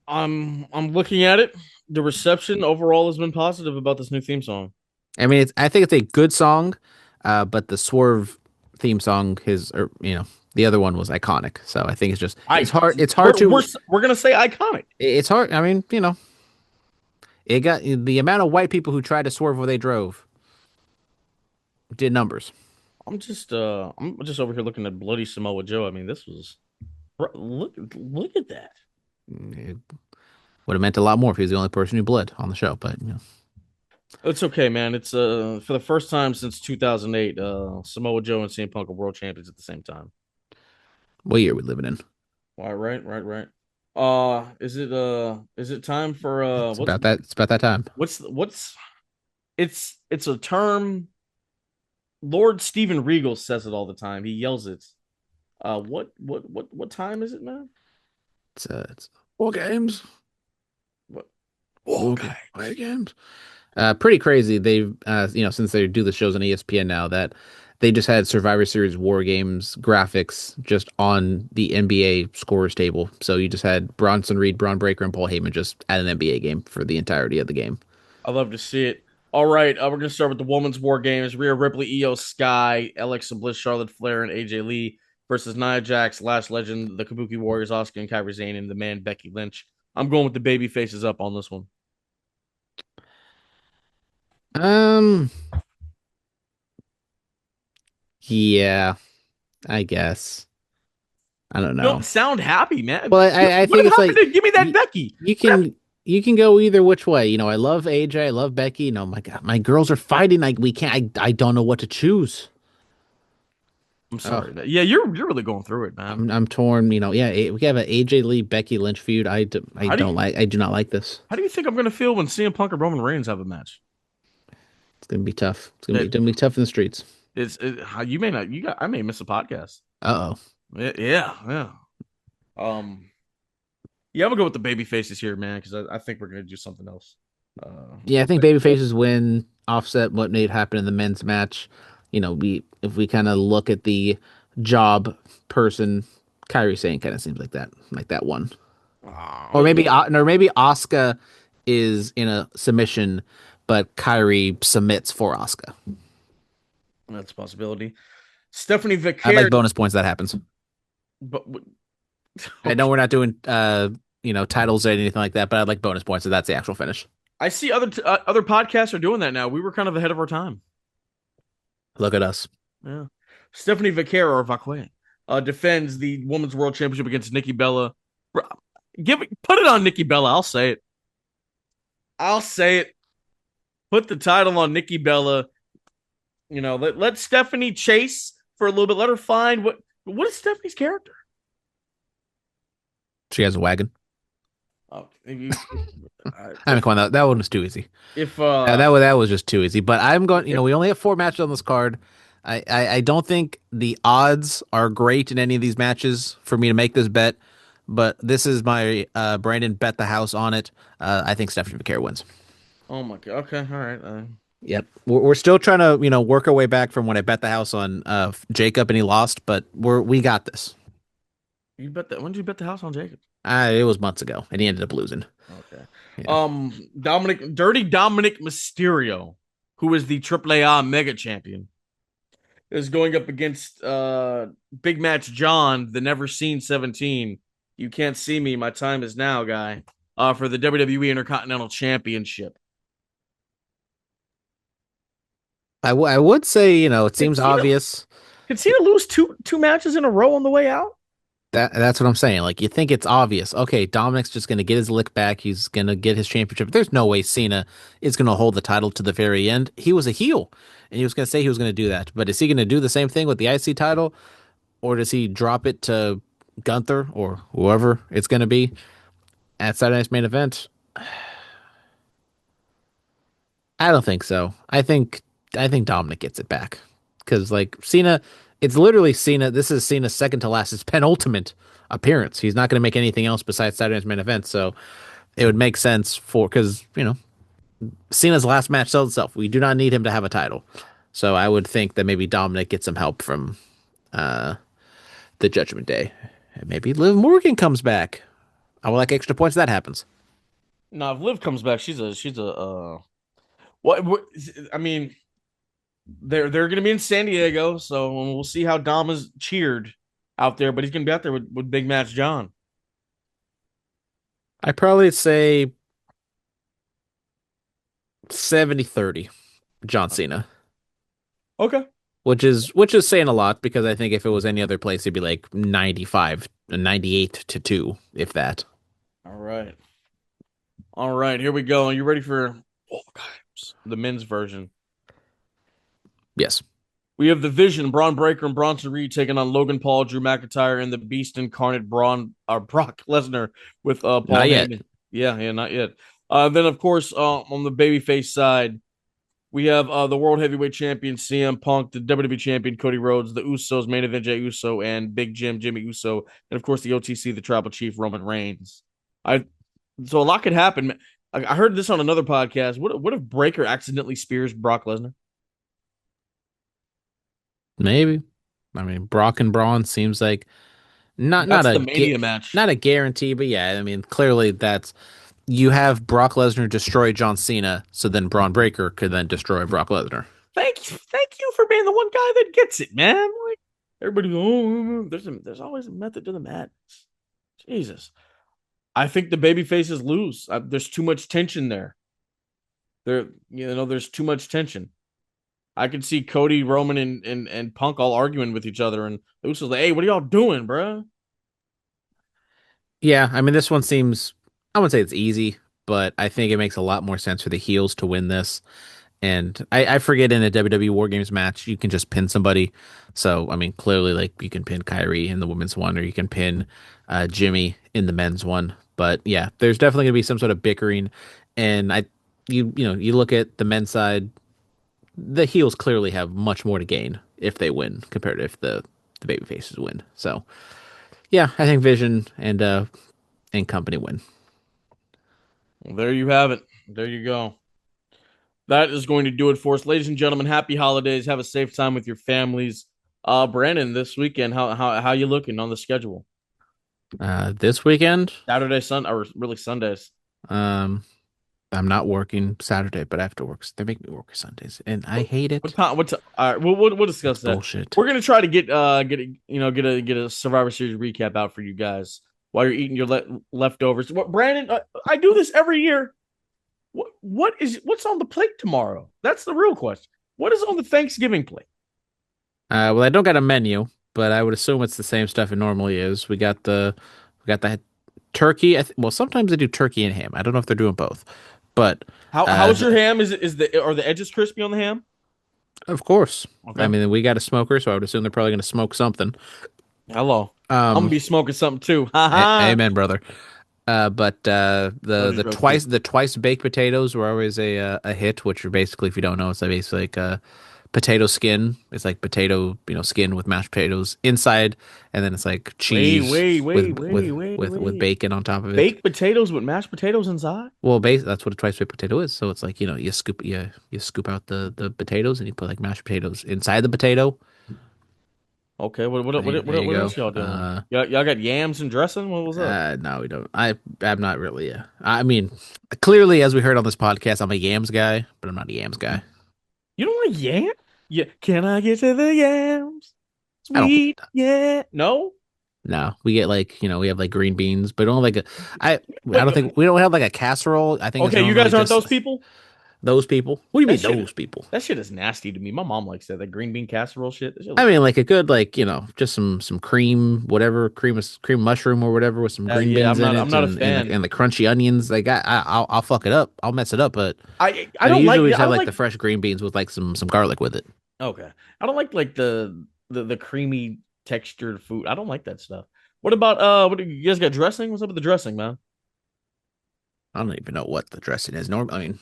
Speaker 3: I'm looking at it. The reception overall has been positive about this new theme song.
Speaker 4: I mean, I think it's a good song, but the Swerve theme song, the other one was iconic. So I think it's hard. It's hard to.
Speaker 3: We're gonna say iconic.
Speaker 4: It's hard. I mean, it got the amount of white people who tried to swerve where they drove did numbers.
Speaker 3: I'm just over here looking at Bloody Samoa Joe. I mean, this was look at that.
Speaker 4: It would have meant a lot more if he was the only person who bled on the show, but
Speaker 3: It's okay, man. It's for the first time since 2008, Samoa Joe and CM Punk are world champions at the same time.
Speaker 4: what year are we living in?
Speaker 3: All right, right. Is it time for
Speaker 4: It's about that. It's about that time.
Speaker 3: what's it's a term. Lord Steven Regal says it all the time. He yells it. What time is it, man?
Speaker 4: It's War Games.
Speaker 3: What?
Speaker 4: Okay. War Games. Pretty crazy. They've since they do the shows on ESPN now that they just had Survivor Series War Games graphics just on the NBA scorers table. So you just had Bronson Reed, Braun Breaker, and Paul Heyman just at an NBA game for the entirety of the game.
Speaker 3: I love to see it. All right, we're gonna start with the women's war games. Rhea Ripley, Io Sky, Alexa Bliss, Charlotte Flair, and AJ Lee versus Nia Jax, Last Legend, the Kabuki Warriors, Asuka and Kairi Sane, and the man Becky Lynch. I'm going with the baby faces up on this one.
Speaker 4: Um, yeah, I guess. I don't
Speaker 3: You don't
Speaker 4: know.
Speaker 3: sound happy, man.
Speaker 4: Well, I
Speaker 3: What
Speaker 4: think it's
Speaker 3: happened
Speaker 4: like
Speaker 3: to give me that
Speaker 4: you,
Speaker 3: Becky?
Speaker 4: you
Speaker 3: What happened?
Speaker 4: can you can go either which way. I love AJ, I love Becky. No, my God, my girls are fighting. Like we can't. I don't know what to choose.
Speaker 3: I'm
Speaker 4: Oh,
Speaker 3: sorry. Yeah, you're really going through it, man.
Speaker 4: I'm torn. Yeah, we have an AJ Lee Becky Lynch feud.
Speaker 3: How do you
Speaker 4: I do not like this.
Speaker 3: how do you think I'm gonna feel when CM Punk and Roman Reigns have a match?
Speaker 4: It's gonna be tough.
Speaker 3: It,
Speaker 4: Gonna be tough in the streets.
Speaker 3: you may not I may miss a podcast.
Speaker 4: Uh oh.
Speaker 3: Yeah. Um, yeah, I'm gonna go with the baby faces here, man, because I think we're gonna do something else.
Speaker 4: Yeah, I think babyfaces win, offset what made happen in the men's match. We if we kind of look at the job person, Kyrie Sane kind of seems like that one.
Speaker 3: Okay.
Speaker 4: Or maybe Asuka is in a submission, but Kyrie submits for Asuka.
Speaker 3: That's a possibility. Stephanie
Speaker 4: I'd
Speaker 3: Vicaire,
Speaker 4: like bonus points that happens.
Speaker 3: but
Speaker 4: I know
Speaker 3: okay.
Speaker 4: we're not doing titles or anything like that, but I'd like bonus points if that's the actual finish.
Speaker 3: I see other podcasts are doing that now. We were kind of ahead of our time.
Speaker 4: Look at us.
Speaker 3: Yeah. Stephanie Vicaire or Vacque defends the Women's World Championship against Nikki Bella. Put it on Nikki Bella. I'll say it. I'll say it. Put the title on Nikki Bella. Let Stephanie chase for a little bit. Let her find what is Stephanie's character?
Speaker 4: She has a wagon.
Speaker 3: Oh,
Speaker 4: I mean, come on, that one was too easy.
Speaker 3: if
Speaker 4: That was just too easy. But I'm going. We only have 4 matches on this card. I don't think the odds are great in any of these matches for me to make this bet. But this is my Brandon bet the house on it. I think Stephanie McCare wins.
Speaker 3: oh my god, okay, all right.
Speaker 4: Yep, we're still trying to work our way back from when I bet the house on Jacob and he lost, but we got this.
Speaker 3: You bet that? When did you bet the house on Jacob?
Speaker 4: It was months ago, and he ended up losing.
Speaker 3: Okay.
Speaker 4: Yeah.
Speaker 3: Dirty Dominic Mysterio, who is the AAA Mega Champion, is going up against Big Match John, the Never Seen 17. You can't see me. My time is now, guy. For the WWE Intercontinental Championship.
Speaker 4: I would say it
Speaker 3: Did
Speaker 4: seems obvious.
Speaker 3: Cena lose two matches in a row on the way out?
Speaker 4: That's what I'm saying. Like you think it's obvious. Okay, Dominic's just gonna get his lick back. He's gonna get his championship. There's no way Cena is gonna hold the title to the very end. He was a heel, and he was gonna say he was gonna do that. But is he gonna do the same thing with the IC title, or does he drop it to Gunther or whoever it's gonna be at Saturday Night's main event? I don't think so. I think Dominic gets it back because like Cena, it's literally Cena. This is Cena's second to last, his penultimate appearance. He's not going to make anything else besides Saturday's main event, so it would make sense because Cena's last match sells itself. We do not need him to have a title, so I would think that maybe Dominic gets some help from uh, the Judgment Day, and maybe Liv Morgan comes back. I would like extra points if that happens.
Speaker 3: No, if Liv comes back, she's a what I mean, they're gonna be in San Diego, so we'll see how Dom is cheered out there, but he's gonna be out there with Big Match John.
Speaker 4: I probably say 70-30 John Cena.
Speaker 3: Okay.
Speaker 4: Which is saying a lot because I think if it was any other place it'd be like 98-2, if that.
Speaker 3: All right. All right, here we go. Are you ready for the men's version?
Speaker 4: Yes.
Speaker 3: We have the Vision, Braun Breaker, and Bronson Reed taking on Logan Paul, Drew McIntyre, and the Beast Incarnate Brock Lesnar with Paul
Speaker 4: Not yet.
Speaker 3: Heyman. Yeah, not yet. Then of course on the babyface side, we have the World Heavyweight Champion CM Punk, the WWE Champion Cody Rhodes, the Usos, main event Jey Uso, and Big Jim Jimmy Uso, and of course the OTC, the Tribal Chief Roman Reigns. So a lot could happen. I heard this on another podcast. What if Breaker accidentally spears Brock Lesnar?
Speaker 4: Maybe. I mean, Brock and Braun seems like not
Speaker 3: That's
Speaker 4: a
Speaker 3: the Mania match.
Speaker 4: not a guarantee, but yeah, I mean, clearly that's you have Brock Lesnar destroy John Cena, so then Braun Breaker could then destroy Brock Lesnar.
Speaker 3: Thank you for being the one guy that gets it, man. Like everybody, there's always a method to the madness. Jesus, I think the baby faces lose. There's too much tension there. There's too much tension. I could see Cody, Roman, and Punk all arguing with each other, and the Usos like, "Hey, what are y'all doing, bro?"
Speaker 4: Yeah, I mean, this one seems I wouldn't say it's easy, but I think it makes a lot more sense for the heels to win this. And I forget in a WWE War Games match, you can just pin somebody. So, I mean, clearly, like, you can pin Kyrie in the women's one, or you can pin Jimmy in the men's one. But yeah, there's definitely going to be some sort of bickering. And you look at the men's side, the heels clearly have much more to gain if they win compared to if the baby faces win. So, yeah, I think Vision and company win.
Speaker 3: Well, there you have it. There you go. That is going to do it for us, ladies and gentlemen. Happy holidays. Have a safe time with your families. Brandon, this weekend, how you looking on the schedule?
Speaker 4: This weekend,
Speaker 3: Saturday, Sunday, or really Sundays?
Speaker 4: um, I'm not working Saturday, but I have to work. They make me work Sundays, and I hate
Speaker 3: What
Speaker 4: it.
Speaker 3: time? All right, we'll
Speaker 4: It's
Speaker 3: discuss that.
Speaker 4: bullshit.
Speaker 3: We're gonna try to get a Survivor Series recap out for you guys while you're eating your leftovers. What, Brandon? I do this every year. What's on the plate tomorrow? That's the real question. What is on the Thanksgiving plate?
Speaker 4: Well, I don't got a menu, but I would assume it's the same stuff it normally is. We got the turkey. Well, sometimes they do turkey and ham. I don't know if they're doing both, but
Speaker 3: How's your ham? Are the edges crispy on the ham?
Speaker 4: of course, I
Speaker 3: Okay.
Speaker 4: mean we got a smoker, so I would assume they're probably going to smoke something.
Speaker 3: Hello. I'm gonna
Speaker 4: Um,
Speaker 3: be smoking something too. Ha ha.
Speaker 4: amen, brother. But
Speaker 3: No,
Speaker 4: the
Speaker 3: just roasted.
Speaker 4: twice baked potatoes were always a hit, which are basically, if you don't know, it's like basically like potato skin. It's like potato, skin with mashed potatoes inside, and then it's like
Speaker 3: Wait,
Speaker 4: cheese
Speaker 3: wait,
Speaker 4: with
Speaker 3: wait,
Speaker 4: with
Speaker 3: wait, wait,
Speaker 4: with
Speaker 3: wait.
Speaker 4: bacon on top of it.
Speaker 3: Baked potatoes with mashed potatoes inside?
Speaker 4: Well, that's what a twice baked potato is. So it's like, you scoop out the potatoes and you put like mashed potatoes inside the potato.
Speaker 3: Okay,
Speaker 4: There you
Speaker 3: what
Speaker 4: go.
Speaker 3: else y'all doing? Y'all got yams and dressing? What was up?
Speaker 4: No, we don't. I'm not really. I mean, clearly, as we heard on this podcast, I'm a yams guy, but I'm not a yams guy.
Speaker 3: You don't like yam? Yeah. Can I get to the yams?
Speaker 4: I don't.
Speaker 3: Sweet, yeah. No?
Speaker 4: No, we get like, we have like green beans, but don't like I
Speaker 3: Wait,
Speaker 4: don't think we don't have like a casserole. I think it's
Speaker 3: okay, you
Speaker 4: normally
Speaker 3: guys aren't
Speaker 4: just
Speaker 3: those people?
Speaker 4: those people. What do you
Speaker 3: That
Speaker 4: mean
Speaker 3: shit
Speaker 4: those people?
Speaker 3: that shit is nasty to me. My mom likes that. That green bean casserole shit. That shit
Speaker 4: I
Speaker 3: looks
Speaker 4: mean, like a good, like, just some cream, whatever, cream mushroom or whatever with some green
Speaker 3: yeah,
Speaker 4: beans in
Speaker 3: I'm
Speaker 4: it,
Speaker 3: not a
Speaker 4: and
Speaker 3: fan.
Speaker 4: and the crunchy onions. Like I'll fuck it up. I'll mess it up, but
Speaker 3: I
Speaker 4: I mean,
Speaker 3: don't
Speaker 4: usually
Speaker 3: like
Speaker 4: we just
Speaker 3: I
Speaker 4: have
Speaker 3: don't
Speaker 4: like
Speaker 3: like
Speaker 4: the fresh green beans with like some garlic with it.
Speaker 3: okay. I don't like the creamy textured food. I don't like that stuff. What about what do you guys got dressing? What's up with the dressing, man?
Speaker 4: I don't even know what the dressing is. Normal. I mean,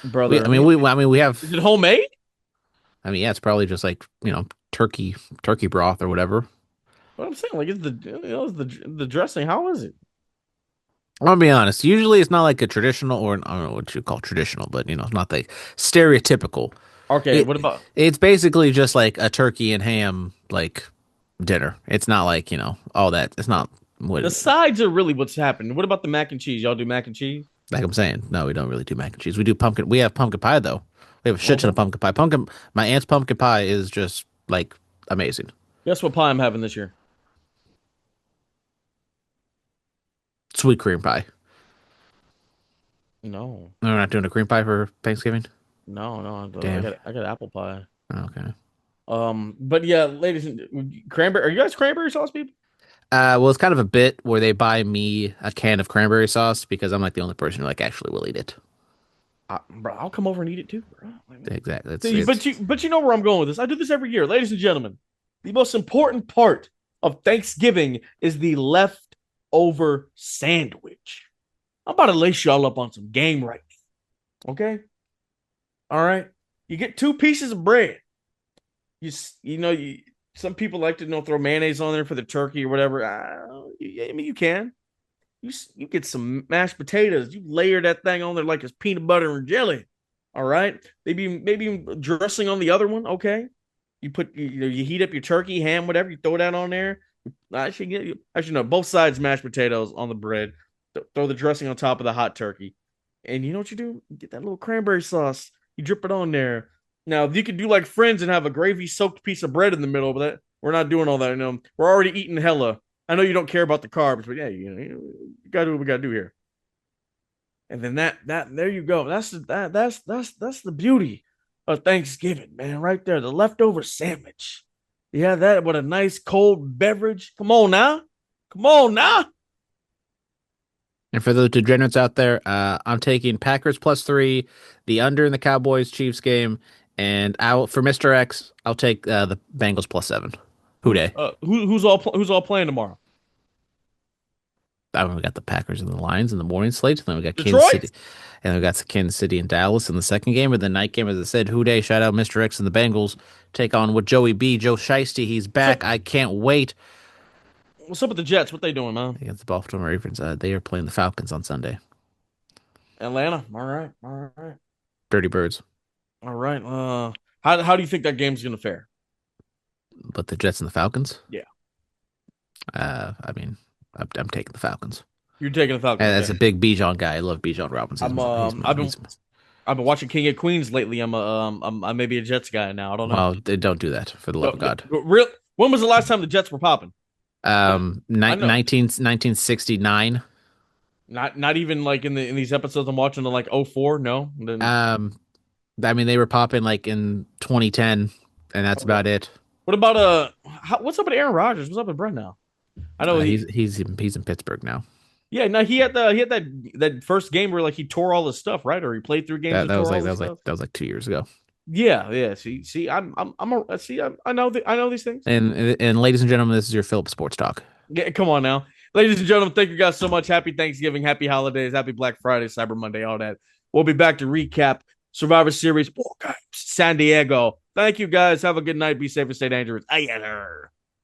Speaker 3: Brother,
Speaker 4: we have.
Speaker 3: is it homemade?
Speaker 4: I mean, yeah, it's probably just like, turkey broth or whatever.
Speaker 3: What I'm saying, like, is the dressing? How is it?
Speaker 4: I'll be honest. Usually, it's not like a traditional, or I don't know what you call traditional, but it's not like stereotypical.
Speaker 3: Okay,
Speaker 4: It
Speaker 3: what about
Speaker 4: it's basically just like a turkey and ham like dinner. It's not like all that. It's not what
Speaker 3: the sides are really what's happening. What about the mac and cheese? Y'all do mac and cheese?
Speaker 4: like I'm saying. No, we don't really do mac and cheese. We do pumpkin. We have pumpkin pie though. We have a shit ton of
Speaker 3: Okay.
Speaker 4: pumpkin pie. My aunt's pumpkin pie is just like amazing.
Speaker 3: Guess what pie I'm having this year?
Speaker 4: Sweet cream pie.
Speaker 3: No,
Speaker 4: No, we're not doing a cream pie for Thanksgiving.
Speaker 3: no.
Speaker 4: Damn.
Speaker 3: I got apple pie.
Speaker 4: Okay.
Speaker 3: But yeah, ladies and cranberry. Are you guys cranberry sauce people?
Speaker 4: Well, it's kind of a bit where they buy me a can of cranberry sauce because I'm like the only person who like actually will eat it.
Speaker 3: Bro, I'll come over and eat it too, bro.
Speaker 4: Exactly.
Speaker 3: But you know where I'm going with this. I do this every year, ladies and gentlemen. The most important part of Thanksgiving is the leftover sandwich. I'm about to lace y'all up on some game right now. Okay. All right. You get two pieces of bread. You know you. Some people like to throw mayonnaise on there for the turkey or whatever. I mean, you can. You get some mashed potatoes. You layer that thing on there like it's peanut butter and jelly. All right. Maybe dressing on the other one. Okay. you heat up your turkey, ham, whatever. You throw that on there. Actually no, both sides mashed potatoes on the bread. Throw the dressing on top of the hot turkey, and you know what you do? You get that little cranberry sauce. You drip it on there. Now, if you could do like Friends and have a gravy soaked piece of bread in the middle, but we're not doing all that. We're already eating hella. I know you don't care about the carbs, but yeah, you gotta do what we gotta do here. And then that there you go. That's the beauty of Thanksgiving, man. Right there, the leftover sandwich. Yeah, that with a nice cold beverage. Come on now, come on now.
Speaker 4: And for the degenerates out there, I'm taking Packers +3, the under in the Cowboys Chiefs game, and for Mr. X, I'll take the Bengals +7. Who day?
Speaker 3: Who's all playing tomorrow?
Speaker 4: We got the Packers and the Lions in the morning slate. And then we got
Speaker 3: Detroit?
Speaker 4: Kansas City, and we got Kansas City and Dallas in the second game. But the night game, as I said, who day? Shout out Mr. X and the Bengals take on with Joey B, Joe Shiesty. He's back. I can't wait.
Speaker 3: What's up with the Jets? What they doing, man?
Speaker 4: Against the Baltimore Ravens. They are playing the Falcons on Sunday.
Speaker 3: Atlanta. All right.
Speaker 4: Dirty Birds.
Speaker 3: All right. How do you think that game's gonna fare?
Speaker 4: But the Jets and the Falcons?
Speaker 3: Yeah.
Speaker 4: I mean, I'm taking the Falcons.
Speaker 3: You're taking the Falcons.
Speaker 4: As a big Bijan guy, I love Bijan Robinson.
Speaker 3: I've been watching King of Queens lately. I'm maybe a Jets guy now. I don't know.
Speaker 4: Well, don't do that for the love of God.
Speaker 3: When was the last time the Jets were popping?
Speaker 4: 1969.
Speaker 3: Not even like in these episodes I'm watching, like 04. No.
Speaker 4: I mean, they were popping like in 2010, and that's about it.
Speaker 3: What about what's up with Aaron Rodgers? What's up with Brett now? I know
Speaker 4: he's in Pittsburgh now.
Speaker 3: Yeah, no, he had that first game where like he tore all his stuff, right? Or he played through games.
Speaker 4: That was like 2 years ago.
Speaker 3: Yeah. See, I know these things.
Speaker 4: And ladies and gentlemen, this is your Phillip Sports Talk.
Speaker 3: Yeah, come on now, ladies and gentlemen. Thank you guys so much. Happy Thanksgiving, happy holidays, happy Black Friday, Cyber Monday, all that. We'll be back to recap Survivor Series, San Diego. Thank you guys. Have a good night. Be safe and stay dangerous.